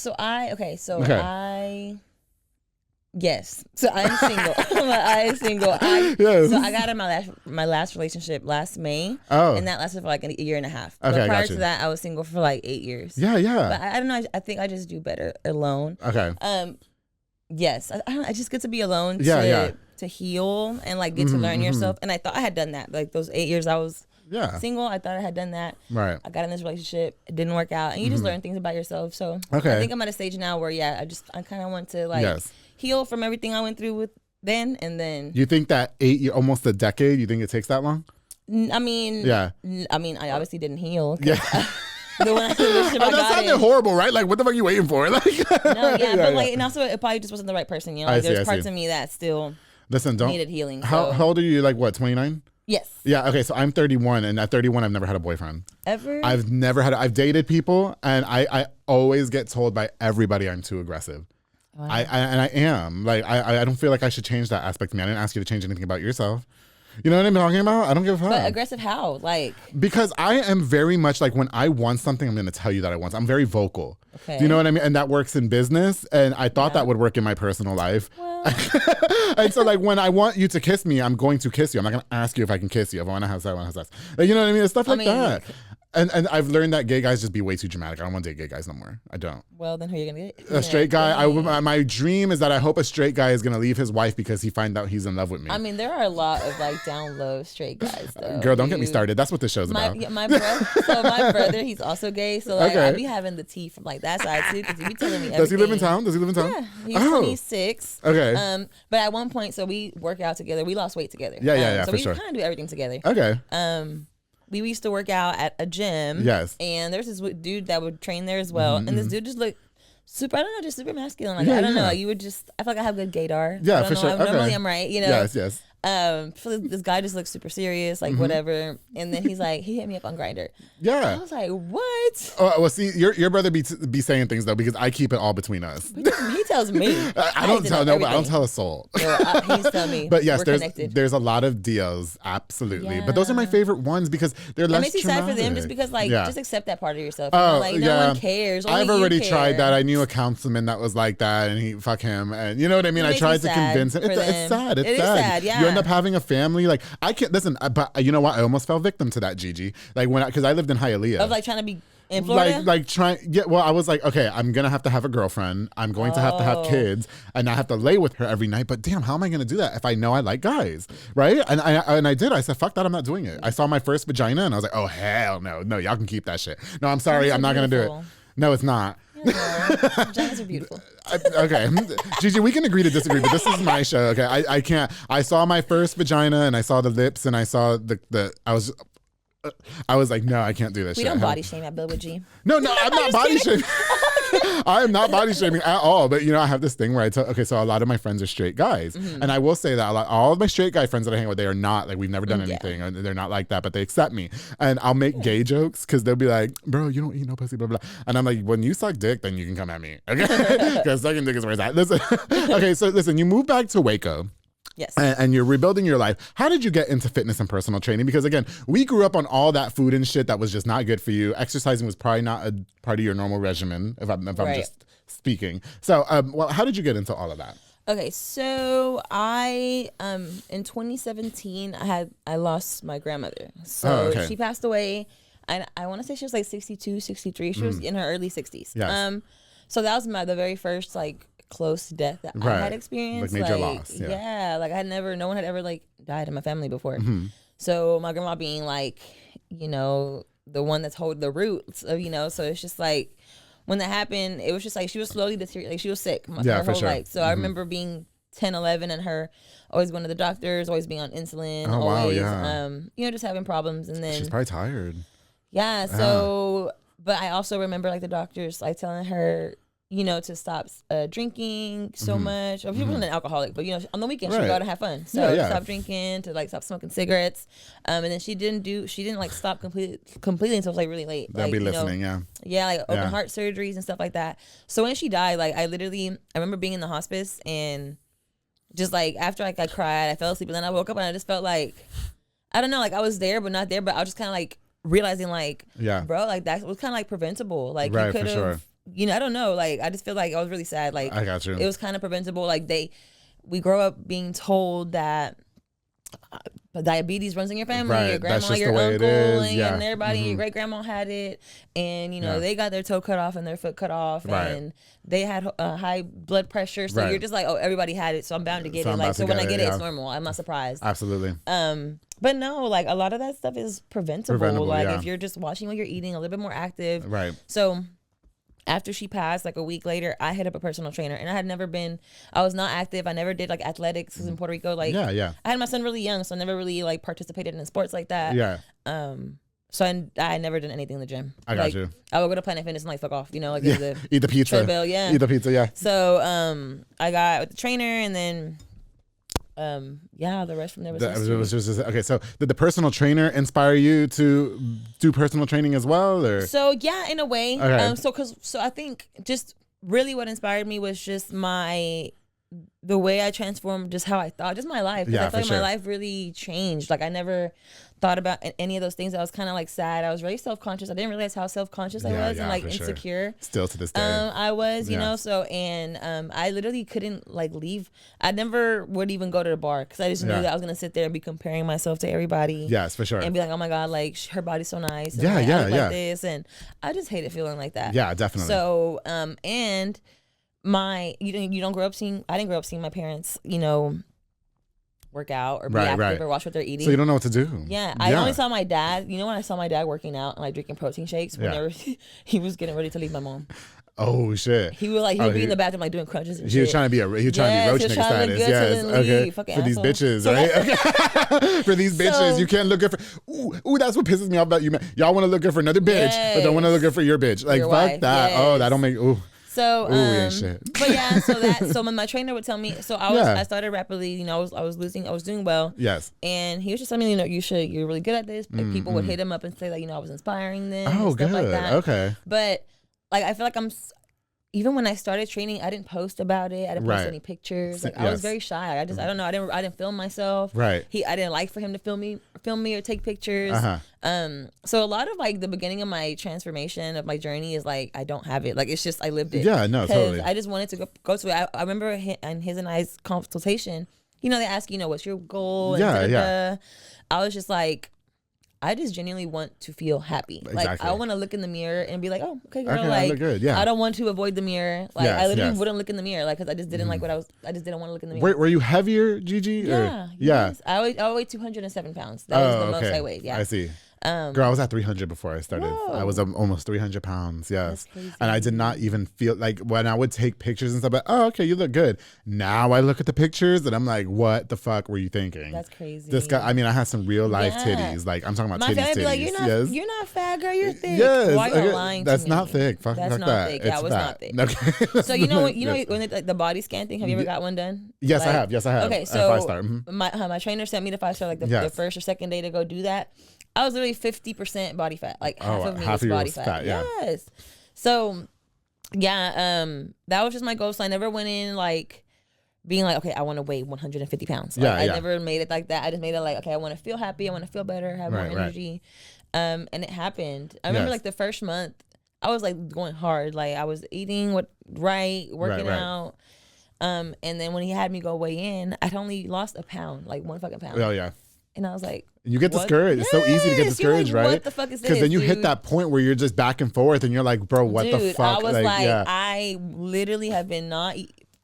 Yes. So I'm single. I am single. Yes. So I got in my last relationship last May. Oh. And that lasted for like a year and a half. Okay, but prior gotcha. to that, I was single for like 8 years. Yeah. But I don't know. I think I just do better alone. Okay. Yes. I just get to be alone to heal and like get to learn yourself. And I thought I had done that. Like those 8 years I was single, I thought I had done that. Right. I got in this relationship. It didn't work out. And you just learn things about yourself. So I think I'm at a stage now where, I kind of want to like heal from everything I went through with then and then. You think that 8 years, almost a decade, you think it takes that long? I mean, I obviously didn't heal. Yeah. The one relationship I that sounded horrible, right? Like, what the fuck are you waiting for? Like, but like, and also it probably just wasn't the right person. You know, like, there's parts of me that still needed healing. How old are you? Like, what, 29? Yes. Yeah. Okay. So I'm 31, and at 31, I've never had a boyfriend. Ever? I've dated people, and I always get told by everybody I'm too aggressive. Wow. I am. Like, I don't feel like I should change that aspect of me. I didn't ask you to change anything about yourself. You know what I'm talking about? I don't give a fuck. But aggressive how? Like, because I am very much like, when I want something, I'm going to tell you that I want. I'm very vocal. Okay. Do you know what I mean? And that works in business. And I thought that would work in my personal life. Well. And so like, when I want you to kiss me, I'm going to kiss you. I'm not going to ask you if I can kiss you. If I want to have sex, I want to have sex. Like, you know what I mean? It's stuff like that. And I've learned that gay guys just be way too dramatic. I don't want to date gay guys no more. I don't. Well, then who are you gonna get? A straight guy. My dream is that I hope a straight guy is gonna leave his wife because he finds out he's in love with me. I mean, there are a lot of like down low straight guys though. Girl, don't get me started. That's what this show's about. My brother, he's also gay, so like I be having the tea from like that side too, because he be telling me everything. Does he live in town? Yeah, he's 26. Okay. But at one point, so we work out together. We lost weight together. Yeah, so for we sure. kind of do everything together. Okay. We used to work out at a gym. Yes. And there's this dude that would train there as well. And this dude just looked super, I don't know, just super masculine. Like, I don't know. You would just, I feel like I have good gaydar. Yeah, for sure. Normally I'm right, you know? Yes. So this guy just looked super serious, like whatever. And then he's like, he hit me up on Grindr. Yeah. I was like, what? Oh, well, see, your brother be saying things though, because I keep it all between us. He tells me. I don't tell nobody. I don't tell a soul. He's telling me. But yes, there's a lot of deals, absolutely. Yeah. But those are my favorite ones because they're less traumatic. It makes me sad for them just because just accept that part of yourself. You know? Like no one cares. Only I've already you tried that. I knew a councilman that was like that, and fuck him, and you know what I mean. I tried to convince him. It's sad. It's sad. Yeah. You end up having a family. Like I can't listen, but you know what? I almost fell victim to that, Gigi. Like because I lived in Hialeah. Of like trying to be in Florida? Like trying. Yeah. Well, I was like, okay, I'm gonna have to have a girlfriend. I'm going to have kids, and I have to lay with her every night. But damn, how am I gonna do that if I know I like guys, right? And I did. I said, fuck that. I'm not doing it. I saw my first vagina, and I was like, oh hell no, y'all can keep that shit. No, I'm sorry, I'm not gonna do it. No, it's not. Vaginas are beautiful. Okay, Gigi, we can agree to disagree, but this is my show. Okay, I can't. I saw my first vagina, and I saw the lips, and I saw I was like, no, I can't do this. We don't body shame at Bill with G. No, I'm not body shaming. I am not body shaming at all. But you know, I have this thing where so a lot of my friends are straight guys, and I will say that all of my straight guy friends that I hang with, they are not like, we've never done anything, or they're not like that, but they accept me, and I'll make gay jokes because they'll be like, bro, you don't eat no pussy, blah blah, and I'm like, when you suck dick, then you can come at me, okay? Because sucking dick is where it's at. Listen, okay, so listen, you moved back to Waco. Yes. And you're rebuilding your life. How did you get into fitness and personal training? Because again, we grew up on all that food and shit that was just not good for you. Exercising was probably not a part of your normal regimen, if I'm just speaking. So, how did you get into all of that? Okay, so I in 2017 I lost my grandmother. So she passed away. I want to say she was like 62, 63. She was in her early 60s. Yes. So that was the very first like close death that I had experienced. Like major loss. Yeah. Like no one had ever like died in my family before. Mm-hmm. So my grandma being like, you know, the one that's holding the roots of, you know, so it's just like when that happened, it was just like she was slowly deteriorating. Like she was sick her whole life. So I remember being 10, 11 and her always going to the doctors, always being on insulin, always, you know, just having problems. And then she's probably tired. Yeah. So, but I also remember like the doctors like telling her, you know, to stop drinking so much. Well, she wasn't an alcoholic, but, you know, on the weekend she'd go out and have fun. So stop drinking, to like stop smoking cigarettes. And then she didn't like stop completely until it was like really late. They'll like, be listening, Yeah, like open heart surgeries and stuff like that. So when she died, like I remember being in the hospice and just like after like I cried, I fell asleep and then I woke up and I just felt like, I don't know, like I was there but not there, but I was just kind of like realizing like, bro, like that was kind of like preventable. Like you could have, you know, I don't know. Like, I just feel like I was really sad. Like, I got you. It was kind of preventable. Like, we grow up being told that diabetes runs in your family. Your grandma, your uncle, and everybody, your great grandma had it. And, you know, they got their toe cut off and their foot cut off. And they had high blood pressure. So you're just like, oh, everybody had it. So I'm bound to get it. Like, so when I get it, it's normal. I'm not surprised. Absolutely. But no, like a lot of that stuff is preventable. Like, if you're just watching what you're eating, a little bit more active. Right. So after she passed, like a week later, I hit up a personal trainer, and I was not active. I never did like athletics because in Puerto Rico, like I had my son really young, so I never really like participated in sports like that. Yeah. So I never done anything in the gym. I got you. I would go to Planet Fitness and like fuck off, you know, like eat the pizza. Treadmill, Eat the pizza, yeah. So I got with the trainer, and then the rest from there was just okay. So did the personal trainer inspire you to do personal training as well, or? So yeah, in a way. Okay. So I think just really what inspired me was just the way I transformed, just how I thought, just my life. I feel like my life really changed. Like I never thought about any of those things. I was kind of like sad. I was very self-conscious. I didn't realize how self-conscious I was and like insecure. Still to this day. I was, you know, so, and I literally couldn't like leave. I never would even go to the bar because I just knew that I was going to sit there and be comparing myself to everybody. Yes, for sure. And be like, oh my God, like her body's so nice. And I look like this. And I just hated feeling like that. Yeah, definitely. So, and you don't grow up seeing, I didn't grow up seeing my parents, you know, work out or be active or watch what they're eating. So you don't know what to do. Yeah. I only saw my dad, you know, when I saw my dad working out and like drinking protein shakes whenever he was getting ready to leave my mom. Oh shit! He would be in the bathroom like doing crunches and shit. He was trying to be roach nigga status. Yes, okay. For these bitches, right? Okay. For these bitches, you can't look good for. Ooh, that's what pisses me off about you, man. Y'all want to look good for another bitch, but don't want to look good for your bitch. Like fuck wife. That. Yes. Oh, that don't make. Ooh. So, shit. But yeah, so my trainer would tell me. So I started rapidly. You know, I was doing well. Yes. And he was just telling me, you know, you're really good at this. Like, people would hit him up and say like, you know, I was inspiring them. Oh, and stuff like that. Okay. But like, I feel like even when I started training, I didn't post about it. I didn't post any pictures. Like I was very shy. I don't know. I didn't film myself. Right. I didn't like for him to film me or take pictures. So a lot of like the beginning of my transformation of my journey is like I don't have it. Like it's just I lived it. Yeah, no, totally. I just wanted to go to it. I remember in his and I's consultation, you know, they ask, you know, what's your goal? And I was just like, I just genuinely want to feel happy. Exactly. Like I want to look in the mirror and be like, oh, okay, girl. Like I look good. Yeah. I don't want to avoid the mirror. Like I literally wouldn't look in the mirror, like because I just didn't like I just didn't want to look in the mirror. Were you heavier, Gigi? Yeah. Yes. I weighed 207 pounds. That was the most I weighed. Yeah. I see. Girl, I was at 300 before I started. Whoa. I was almost 300 pounds. Yes. And I did not even feel like when I would take pictures and stuff, like, oh, okay, you look good. Now I look at the pictures and I'm like, what the fuck were you thinking? That's crazy. This guy, I mean, I had some real life titties. Like I'm talking about my titties. Be like, you're not fat, girl. You're thick. Yes. Why are you lying to me? That's not thick. Fuck That's not that. Thick. Yeah, I was not thick. Okay. So when like, the body scan thing, have you ever got one done? Yes, I have. Yes, I have. Okay, so 5-star. My trainer sent me to 5-star like the first or second day to go do that. I was literally 50% body fat, like half of me was body fat. Yes. So, yeah, that was just my goal. So I never went in like being like, okay, I want to weigh 150 pounds. Like, I never made it like that. I just made it like, okay, I want to feel happy. I want to feel better, have more energy. And it happened. I remember like the first month, I was like going hard. Like I was eating working out. And then when he had me go weigh in, I'd only lost a pound, like 1 fucking pound. Oh yeah. And I was like, you get discouraged. It's so easy to get discouraged, like, right? What the fuck is this? Because then you hit that point where you're just back and forth and you're like, bro, what the fuck? I was like I literally have been not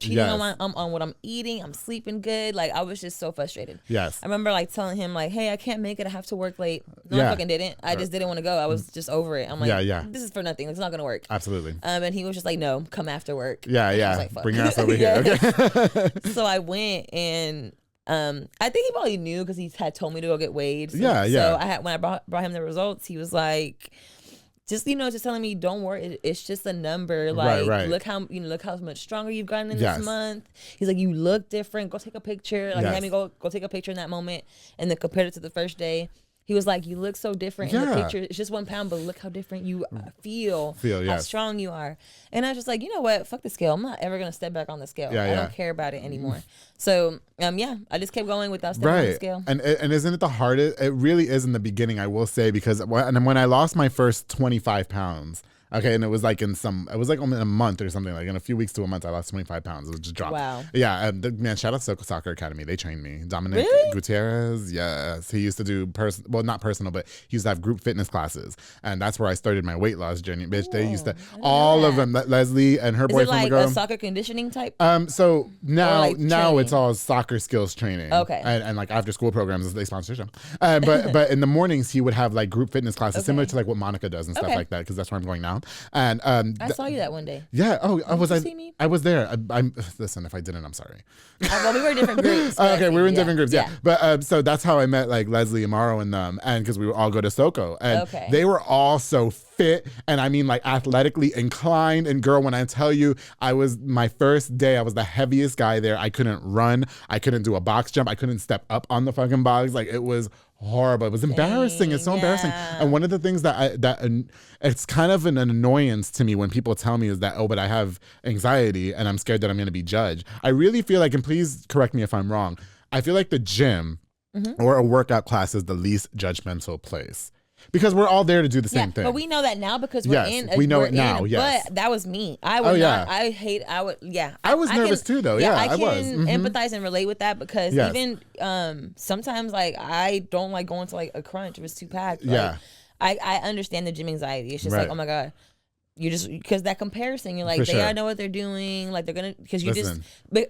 cheating on what I'm eating. I'm sleeping good. Like, I was just so frustrated. Yes. I remember like telling him like, hey, I can't make it. I have to work late. No, I fucking didn't. I just didn't want to go. I was just over it. I'm like, this is for nothing. It's not going to work. Absolutely. And he was just like, no, come after work. Yeah, and yeah. I was like, fuck. Bring your ass over here. Okay. So I went and I think he probably knew because he had told me to go get weighed. So, So when I brought him the results, he was like, just telling me, don't worry, it's just a number. Like, look how much stronger you've gotten in this month. He's like, you look different. Go take a picture. Like, he had me go take a picture in that moment, and then compared it to the first day. He was like, you look so different in the picture. It's just 1 pound, but look how different you feel how strong you are. And I was just like, you know what? Fuck the scale. I'm not ever going to step back on the scale. I don't care about it anymore. So, I just kept going without stepping on the scale. And isn't it the hardest? It really is in the beginning, I will say, because when I lost my first 25 pounds, okay, and it was like in a month or something, like in a few weeks to a month, I lost 25 pounds. It was just dropped. Wow. Yeah, man, shout out to Soccer Academy. They trained me. Dominic Gutierrez, yes. He used to do not personal, but he used to have group fitness classes. And that's where I started my weight loss journey. Bitch, they used to, all of them, Leslie and her boyfriend. Is it like a soccer conditioning type? So now it's all soccer skills training. Okay. And like after school programs, they sponsor them. But in the mornings, he would have like group fitness classes, similar to like what Monica does and stuff like that, because that's where I'm going now. And I saw you that one day. Yeah. Oh, see me? I was there. Listen, if I didn't, I'm sorry. Well, we were in different groups. Okay, we were in different groups. Yeah. But so that's how I met like Leslie and Morrow and them, and because we would all go to Soko, and they were all so fit, and I mean like athletically inclined. And girl, when I tell you, my first day, I was the heaviest guy there. I couldn't run. I couldn't do a box jump. I couldn't step up on the fucking box. Like, it was horrible. It was embarrassing. It's so embarrassing. And one of the things that it's kind of an annoyance to me when people tell me is that, oh, but I have anxiety and I'm scared that I'm going to be judged. I really feel like, and please correct me if I'm wrong, I feel like the gym or a workout class is the least judgmental place. Because we're all there to do the same thing. But we know that now because we're in. We know it now, yes. But that was me. I would not. I was nervous too, though. I can empathize and relate with that because even sometimes, like, I don't like going to like a crunch if it's too packed. Like, I understand the gym anxiety. It's just like, oh my God. You just, because that comparison, you're like, I know what they're doing, like they're gonna, because you but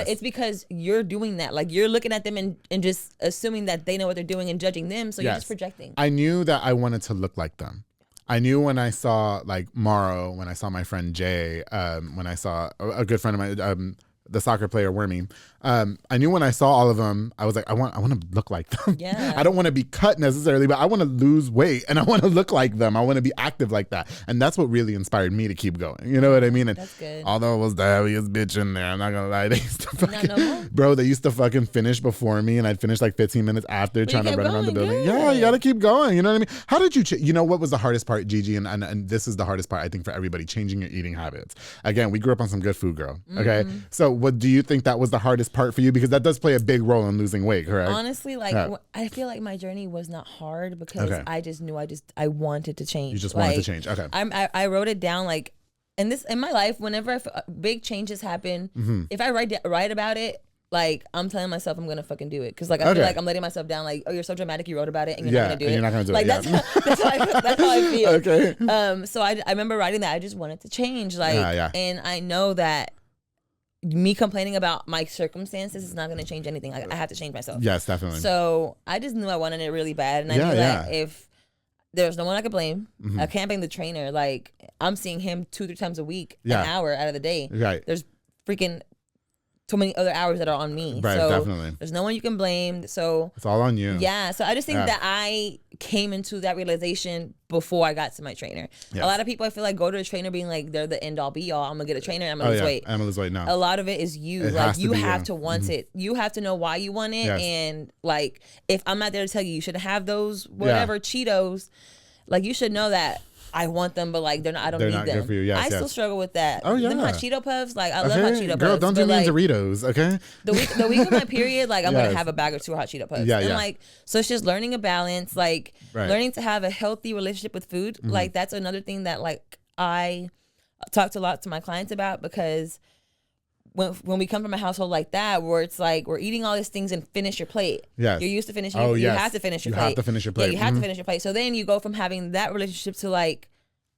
it's because you're doing that, like you're looking at them and just assuming that they know what they're doing and judging them, so you're just projecting. I knew that I wanted to look like them. I knew when I saw like Morrow, when I saw my friend Jay, when I saw a good friend of mine, the soccer player Wormy, I knew when I saw all of them, I was like, I want to look like them. Yeah. I don't want to be cut necessarily, but I want to lose weight and I want to look like them. I want to be active like that. And that's what really inspired me to keep going. You know what I mean? And that's good. Although I was the heaviest bitch in there, I'm not gonna lie, they used to bro, they used to fucking finish before me and I'd finish like 15 minutes after trying to run around the building. Good. Yeah, you gotta keep going. You know what I mean? How did you, you know what was the hardest part, Gigi? And this is the hardest part, I think, for everybody, changing your eating habits. Again, we grew up on some good food, girl. Okay. So what do you think that was the hardest part for you? Because that does play a big role in losing weight, correct? Honestly, like I feel like my journey was not hard because I just knew I wanted to change. You just wanted to change. Okay. I wrote it down, like, and this in my life, whenever big changes happen, if I write about it, like, I'm telling myself I'm gonna fucking do it, because like I feel like I'm letting myself down. Like, oh, you're so dramatic, you wrote about it and you're not gonna do it. You're not gonna do like, it. That's how I feel. Okay. So I remember writing that I just wanted to change, like, and I know that me complaining about my circumstances is not going to change anything. Like, I have to change myself. Yes, definitely. So I just knew I wanted it really bad, and I knew that if there's no one I could blame, I can't blame the trainer. Like, I'm seeing him 2-3 times a week, an hour out of the day. Right. There's freaking so many other hours that are on me. Right, so definitely. There's no one you can blame. So it's all on you. Yeah. So I just think that I came into that realization before I got to my trainer. Yes. A lot of people, I feel like, go to a trainer being like, they're the end all be all. I'm gonna get a trainer and I'm gonna lose weight. I'm gonna lose weight now. A lot of it is you. Like, you have to want it. You have to know why you want it. And like, if I'm not there to tell you, you should have those whatever Cheetos. Like, you should know that I want them, but like, they're not. I don't need them. Good for you. Yes, I still struggle with that. Oh yeah. Them hot Cheeto puffs, like, I love hot Cheeto puffs. Girl, don't do me in Doritos, okay? The week of my period, like, I'm gonna have a bag or 2 hot Cheeto puffs. And like, so it's just learning a balance, like learning to have a healthy relationship with food. Like, that's another thing that, like, I talked a lot to my clients about, because when we come from a household like that, where it's like, we're eating all these things and finish your plate. Yes. You're used to finishing. You have to finish your plate. You have to finish your plate. Yeah, you have to finish your plate. So then you go from having that relationship to like,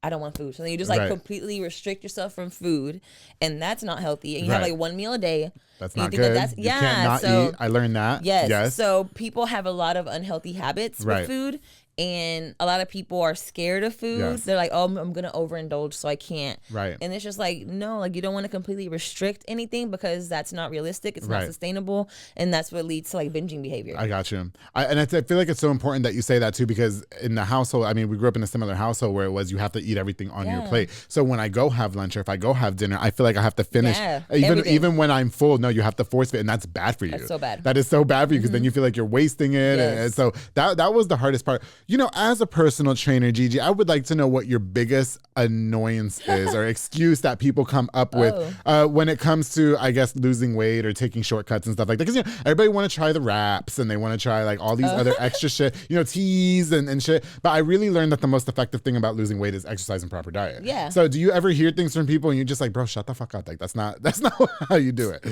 I don't want food. So then you just like completely restrict yourself from food, and that's not healthy. And you have like one meal a day. That's not good. You can't not eat. I learned that. Yes. So people have a lot of unhealthy habits with food. And a lot of people are scared of food. Yes. They're like, oh, I'm going to overindulge, so I can't. Right. And it's just like, no, like you don't want to completely restrict anything because that's not realistic. It's not sustainable. And that's what leads to like binging behavior. I got you. I feel like it's so important that you say that too, because in the household, I mean, we grew up in a similar household where it was you have to eat everything on your plate. So when I go have lunch or if I go have dinner, I feel like I have to finish. Even when I'm full, no, you have to force it. And that's bad for you. That's so bad. That is so bad for you because then you feel like you're wasting it. And so that was the hardest part. You know, as a personal trainer, Gigi, I would like to know what your biggest annoyance is or excuse that people come up with when it comes to, I guess, losing weight or taking shortcuts and stuff like that. Because, you know, everybody want to try the wraps and they want to try like all these other extra shit, you know, teas and shit. But I really learned that the most effective thing about losing weight is exercise and proper diet. Yeah. So do you ever hear things from people and you're just like, bro, shut the fuck up. Like, that's not how you do it.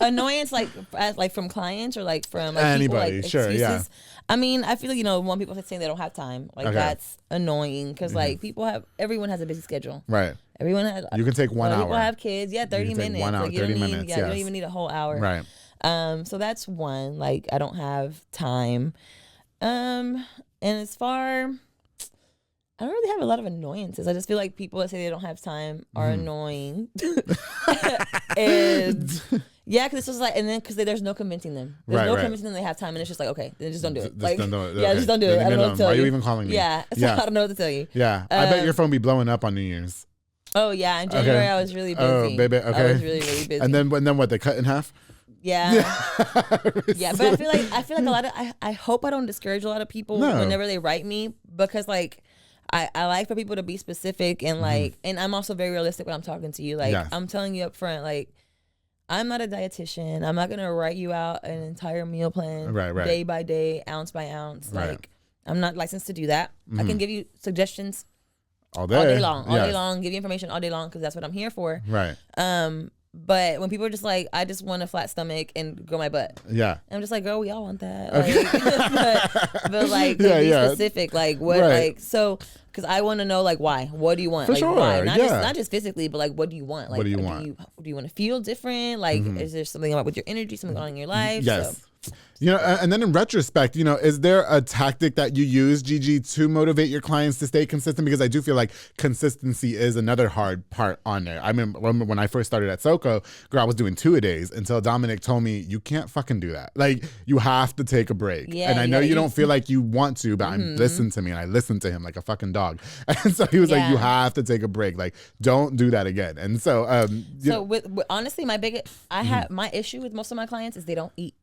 Annoyance, like from clients or like from like, anybody, people, like, sure, excuses. I mean, I feel like, you know, when people saying they don't have time, like that's annoying because like everyone has a busy schedule. Right. Everyone has. You can take 1 hour. People have kids. Yeah, 30 minutes. 1 hour, like, 30 minutes. You don't even need a whole hour. Right. So that's one. Like I don't have time. And as far, I don't really have a lot of annoyances. I just feel like people that say they don't have time are annoying. And yeah, because it's just like, and then because there's no convincing them. There's no convincing them they have time, and it's just like, okay, then just don't do it. Like, don't do it. Yeah, just don't do it. I don't know what to tell you. Why are you even calling me? Yeah, so I don't know what to tell you. Yeah, I bet your phone be blowing up on New Year's. Oh yeah, in January I was really busy. Oh baby, okay. I was really busy. And then what? They cut in half. Yeah. Yeah, but I feel like a lot of I hope I don't discourage a lot of people whenever they write me, because like I like for people to be specific and like and I'm also very realistic when I'm talking to you. Like I'm telling you up front, like I'm not a dietitian. I'm not gonna write you out an entire meal plan day by day, ounce by ounce. Like I'm not licensed to do that. I can give you suggestions all day long, give you information all day long because that's what I'm here for. Right. But when people are just like, I just want a flat stomach and grow my butt. Yeah. I'm just like, girl, we all want that. Like, but like, be specific. Like, what, like, so, because I want to know, like, why? What do you want? For like, sure. Why? Not just physically, but like, what do you want? Like, what do you want? Do you want to feel different? Like, is there something about with your energy, something going on in your life? Yes. So. You know, and then in retrospect, you know, is there a tactic that you use, Gigi, to motivate your clients to stay consistent? Because I do feel like consistency is another hard part on there. I remember when I first started at Soko, girl, I was doing 2-a-days until Dominic told me, you can't fucking do that. Like, you have to take a break. Yeah, and I know you don't feel like you want to, but listen to me. And I listened to him like a fucking dog. And so he was like, you have to take a break. Like, don't do that again. And so, with honestly, my my issue with most of my clients is they don't eat.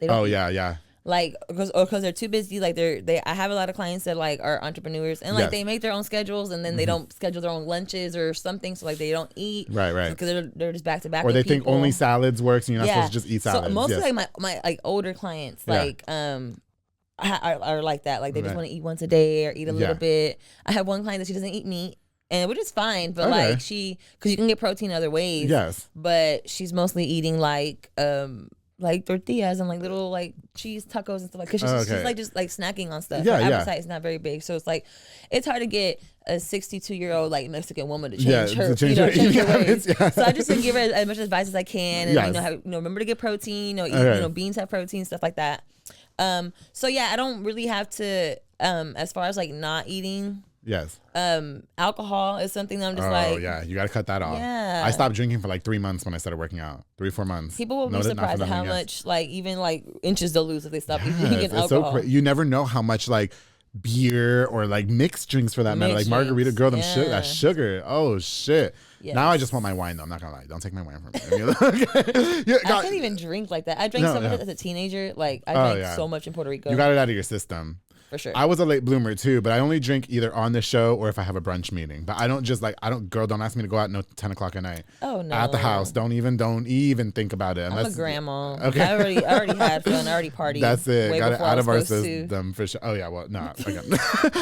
Yeah. Like, because they're too busy. Like I have a lot of clients that like are entrepreneurs and like they make their own schedules and then they don't schedule their own lunches or something. So like they don't eat. Right. Because they're just back to back. Or they think only salads works and you're not supposed to just eat salads. So mostly like my like older clients like are like that. Like they just want to eat once a day or eat a little bit. I have one client that she doesn't eat meat. And which is fine, but like because you can get protein other ways. Yes. But she's mostly eating like tortillas and like little like cheese tacos and stuff like. Cause she's like just like snacking on stuff. Her appetite is not very big, so it's like it's hard to get a 62-year-old like Mexican woman to change her ways. So I just give her as much advice as I can, and remember to get protein. Eat, beans have protein, stuff like that. So yeah, I don't really have to as far as like not eating. Yes. Alcohol is something that I'm just like. Oh yeah, you gotta cut that off. Yeah. I stopped drinking for like 3 months when I started working out. 3-4 months. People will be surprised at how much like even like inches they'll lose if they stop drinking alcohol. So you never know how much like beer or like mixed drinks for that matter, like margarita, girl, that sugar. Oh shit. Yes. Now I just want my wine though. I'm not gonna lie. Don't take my wine from me. I can't even drink like that. I drank so much as a teenager. Like I drank so much in Puerto Rico. You got it out of your system. For sure. I was a late bloomer too, but I only drink either on the show or if I have a brunch meeting. But I don't don't ask me to go out 10 o'clock at night. Oh no. At the house. Don't even think about it. I'm a grandma. Okay. I already had fun. I already partied. That's it. Got it out of our system for sure. Oh yeah, well, no.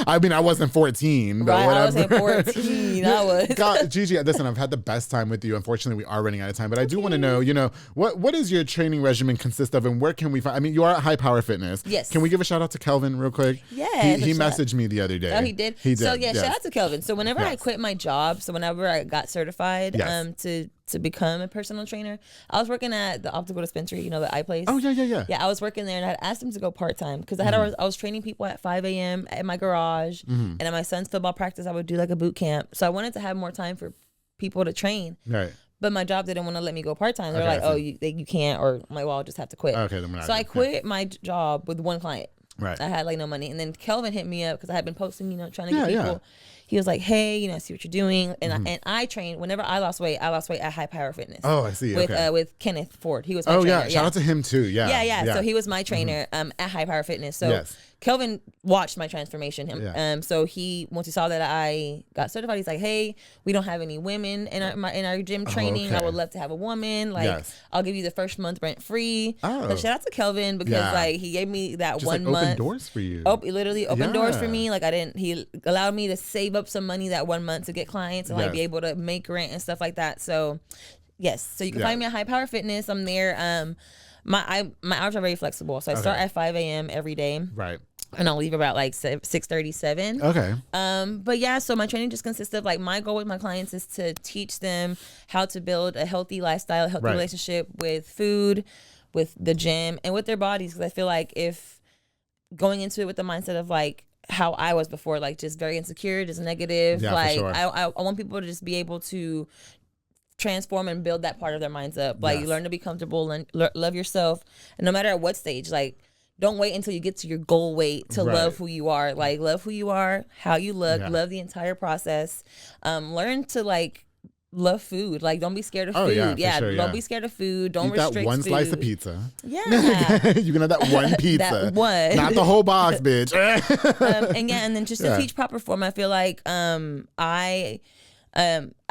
I mean, I wasn't 14, but whatever. I wasn't 14. I was. God, Gigi, listen, I've had the best time with you. Unfortunately, we are running out of time, but I do want to know, what does your training regimen consist of and where can we find? I mean, you are at High Power Fitness. Yes. Can we give a shout out to Kelvin real quick? right? Yeah. He messaged me the other day. Oh, he did? He did. So, yeah, shout out to Kelvin. So, whenever I quit my job, whenever I got certified to become a personal trainer, I was working at the optical dispensary, you know, the eye place. Oh, yeah. Yeah, I was working there, and I had asked him to go part-time because I was training people at 5 a.m. at my garage, and at my son's football practice, I would do like a boot camp. So, I wanted to have more time for people to train. Right. But my job didn't want to let me go part-time. They're like, oh, you can't, or I'm like, well, I'll just have to quit. Okay, then so I quit my job with one client. Right. I had like no money. And then Kelvin hit me up because I had been posting, you know, trying to get people. Yeah. He was like, hey, you know, I see what you're doing. And I trained, whenever I lost weight at High Power Fitness. Oh, I see. With Kenneth Ford. He was my trainer. Yeah. Shout out to him too. Yeah. So he was my trainer at High Power Fitness. So Kelvin watched my transformation. So once he saw that I got certified, he's like, hey, we don't have any women in our gym training. I would love to have a woman. Like, I'll give you the first month rent free. So shout out to Kelvin because like he gave me that just 1 like month. Open doors for you. Literally opened doors for me. Like he allowed me to save up some money that 1 month to get clients and like be able to make rent and stuff like that. So yes. So you can find me at High Power Fitness. I'm there. My hours are very flexible. So I start at 5 a.m. every day. Right. And I'll leave about like 6:37. Okay. But yeah, so my training just consists of like my goal with my clients is to teach them how to build a healthy lifestyle, a healthy relationship with food, with the gym, and with their bodies. Because I feel like if going into it with the mindset of like how I was before, like just very insecure, just negative, like for sure. I want people to just be able to transform and build that part of their minds up. Like you learn to be comfortable and love yourself, and no matter at what stage, like. Don't wait until you get to your goal weight to love who you are. Like, love who you are, how you look, love the entire process. Learn to, like, love food. Like, don't be scared of food. Don't be scared of food. Don't restrict that one food. slice of pizza. Yeah. You can have that one pizza. That one. Not the whole box, bitch. And then just to teach proper form, I feel like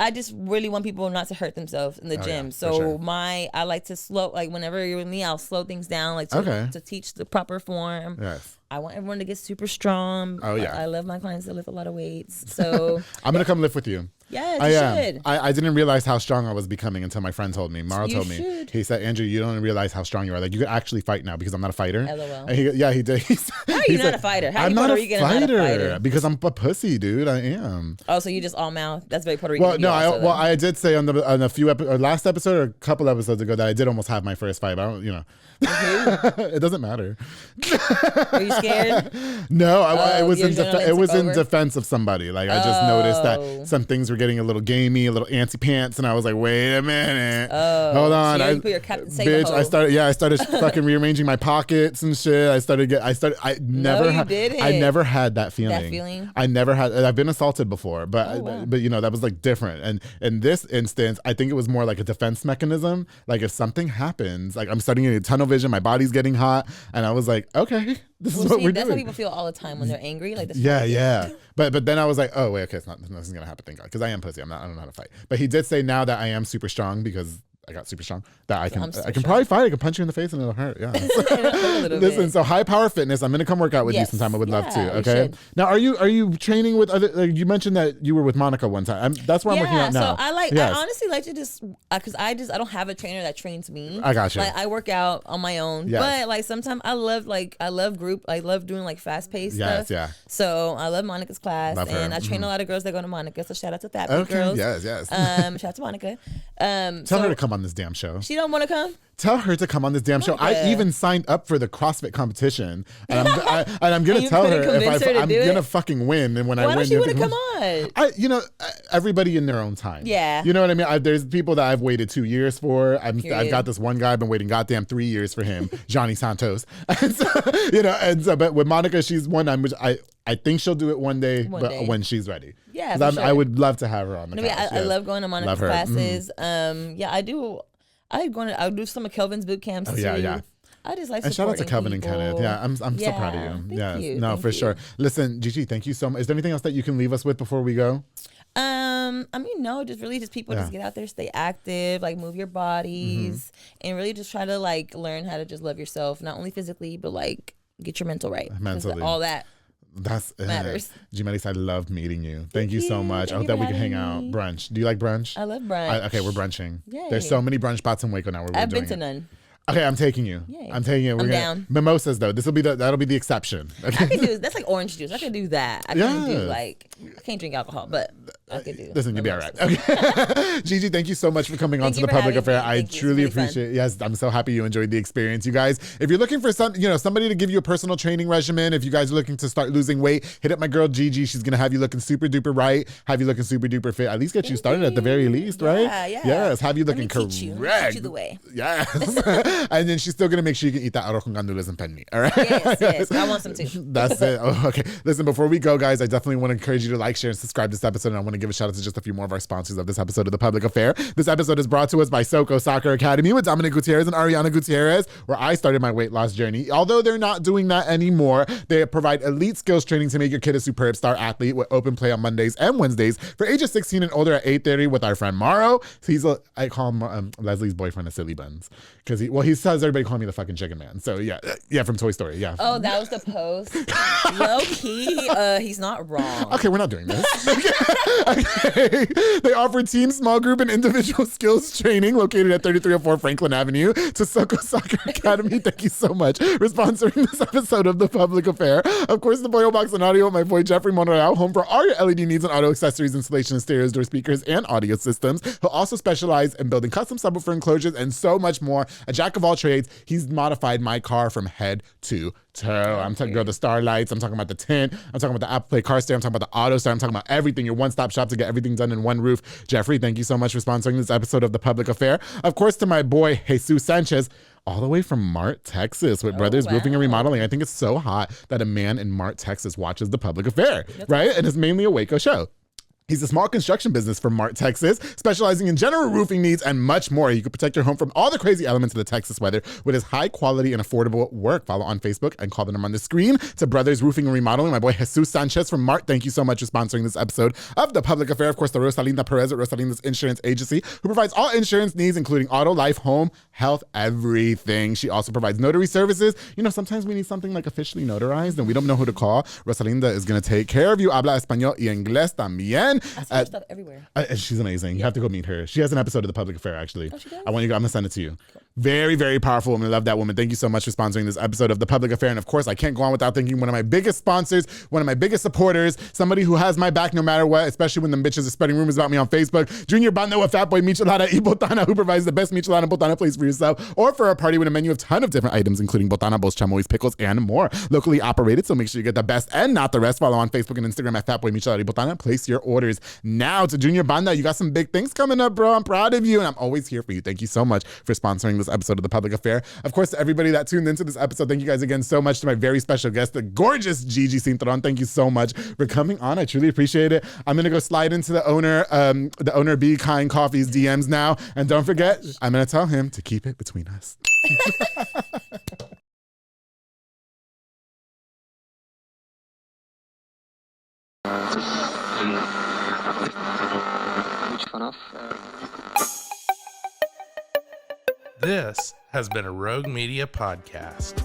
I just really want people not to hurt themselves in the gym. So I like to slow, like whenever you're with me, I'll slow things down, like to teach the proper form. Yes. I want everyone to get super strong. Oh yeah. I love my clients that lift a lot of weights. So I'm gonna come lift with you. Yes, you should. I didn't realize how strong I was becoming until my friend told me. Mara told me. Should. He said, Andrew, you don't realize how strong you are. Like, you could actually fight now because I'm not a fighter. LOL. And he did. How are you not a fighter? How are you Puerto Rican and not a fighter? Because I'm a pussy, dude. I am. Oh, so you just all mouth? That's very Puerto Rican. Well, no, I did say on a few last episode or a couple episodes ago that I did almost have my first fight. But I don't, you know. It doesn't matter. Were you scared? No, it was in defense of somebody. Like, I just noticed that some things were getting a little gamey, a little antsy pants, and I was like, wait a minute, hold on. So you put your Captain Save bitch, I started fucking rearranging my pockets and shit. I never had that feeling. That feeling? I never had. I've been assaulted before, but you know, that was like different. And in this instance, I think it was more like a defense mechanism. Like, if something happens, like I'm starting to get tunnel vision, my body's getting hot, and I was like, okay, this is what we're doing. That's how people feel all the time when they're angry. Like, this But then I was like, oh wait, okay, nothing's gonna happen, thank God, because I am pussy. I don't know how to fight. But he did say now that I am super strong because I got super strong, that I can probably fight. I can punch you in the face and it'll hurt. Yeah. Listen, so High Power Fitness, I'm gonna come work out with you sometime. I would love to. Okay. Now, are you training with other? Like, you mentioned that you were with Monica one time. That's where I'm working out now. So I honestly like to just because I don't have a trainer that trains me. I got you. Like, I work out on my own. Yes. But like sometimes I love group. I love doing like fast paced stuff. Yeah. So I love Monica's class, and I train a lot of girls that go to Monica. So shout out to that girls. Yes. Shout out to Monica. Tell her to come on this damn show. She don't want to come? Tell her to come on this damn show. I even signed up for the CrossFit competition, and I'm gonna tell her if I'm gonna fucking win. And when I win, why don't you want to come on? Everybody in their own time. Yeah. You know what I mean? There's people that I've waited 2 years for. I've got this one guy I've been waiting goddamn 3 years for him, Johnny Santos. But with Monica, she's one. I think she'll do it one day, when she's ready. Yeah, I would love to have her on the couch. I love going to Monica's classes. I do. I'll do some of Kelvin's boot camps too. Yeah. I just like supporting. And shout out to Kelvin and Kenneth. Yeah, I'm so proud of you. Thank you. No, for sure. Listen, Gigi, thank you so much. Is there anything else that you can leave us with before we go? No, just people just get out there, stay active, like move your bodies, and really just try to like learn how to just love yourself, not only physically, but like get your mental right. Mentally. All that. That's matters. Gimarys, I love meeting you. Thank you so much. I hope that we can hang out. Brunch. Do you like brunch? I love brunch. Okay, we're brunching. Yay. There's so many brunch spots in Waco now. I've been to none. Okay, I'm taking you. Yay. I'm taking you. I'm down. Mimosas though. That'll be the exception. Okay? I could do that's like orange juice. I could do that. I can't do like I can't drink alcohol, but I could do. Listen, you'll be all right. Okay. Gigi, thank you so much for coming on to the Public Affair. I truly appreciate it. Yes, I'm so happy you enjoyed the experience. You guys, if you're looking for somebody to give you a personal training regimen, if you guys are looking to start losing weight, hit up my girl Gigi. She's gonna have you looking super duper right, have you looking super duper fit, at least get you started at the very least, right? Yeah. Yes, have you looking correct. Teach you the way. Yes. And then she's still gonna make sure you can eat that arroz con gandules and penne. All right. Yes. I want some too. That's it. Oh, okay. Listen, before we go, guys, I definitely want to encourage you to like, share, and subscribe to this episode. And I want to give a shout out to just a few more of our sponsors of this episode of The Public Affair. This episode is brought to us by Soko Soccer Academy with Dominic Gutierrez and Ariana Gutierrez, where I started my weight loss journey. Although they're not doing that anymore, they provide elite skills training to make your kid a superb star athlete with open play on Mondays and Wednesdays for ages 16 and older at 8:30 with our friend Maro. I call him Leslie's boyfriend a silly buns because he says everybody call me the fucking chicken man. So yeah, from Toy Story. Yeah. Oh, that was the post. Low key, he's not wrong. Okay, we're not doing this. Okay. They offer team, small group, and individual skills training located at 3304 Franklin Avenue to Soko Soccer Academy. Thank you so much for sponsoring this episode of The Public Affair. Of course, the Boyo Box and Audio with my boy Jeffrey Monreal, home for all your LED needs and auto accessories, installation of stereos, door speakers, and audio systems. He'll also specialize in building custom subwoofer enclosures and so much more. A jack of all trades, he's modified my car from head to toe. I'm talking about the starlights. I'm talking about the tint. I'm talking about the Apple Play car stereo. I'm talking about the auto stereo. I'm talking about everything. Your one-stop shop to get everything done in one roof. Jeffrey, thank you so much for sponsoring this episode of The Public Affair. Of course, to my boy, Jesus Sanchez, all the way from Mart, Texas, with Brothers Roofing and Remodeling. I think it's so hot that a man in Mart, Texas watches The Public Affair, right? And it's mainly a Waco show. He's a small construction business from Mart, Texas, specializing in general roofing needs and much more. You can protect your home from all the crazy elements of the Texas weather with his high quality and affordable work. Follow on Facebook and call the number on the screen to Brothers Roofing and Remodeling. My boy Jesus Sanchez from Mart, thank you so much for sponsoring this episode of The Public Affair. Of course, the Rosalinda Perez at Rosalinda's Insurance Agency, who provides all insurance needs, including auto, life, home, health, everything. She also provides notary services. Sometimes we need something like officially notarized and we don't know who to call. Rosalinda is going to take care of you. Habla español y inglés también. I see stuff everywhere. She's amazing. You have to go meet her. She has an episode of The Public Affair, actually. Oh, she does? I'm going to send it to you. Cool. Very, very powerful woman. I love that woman. Thank you so much for sponsoring this episode of The Public Affair. And of course, I can't go on without thanking one of my biggest sponsors, one of my biggest supporters, somebody who has my back no matter what, especially when the bitches are spreading rumors about me on Facebook. Junior Banda with Fatboy Michelada y Botana, who provides the best Michelada and Botana place for yourself or for a party with a menu of a ton of different items, including Botana, Bowls, Chamois, pickles, and more. Locally operated, so make sure you get the best and not the rest. Follow on Facebook and Instagram at Fatboy Michelada y Botana. Place your orders now. To Junior Banda, you got some big things coming up, bro. I'm proud of you, and I'm always here for you. Thank you so much for sponsoring this episode of The Public Affair. Of course, to everybody that tuned into this episode, thank you guys again so much. To my very special guest, the gorgeous Gigi Cintron. Thank you so much for coming on. I truly appreciate it. I'm gonna go slide into the owner Be Kind Coffee's DMs now, and don't forget, I'm gonna tell him to keep it between us. This has been a Rogue Media podcast.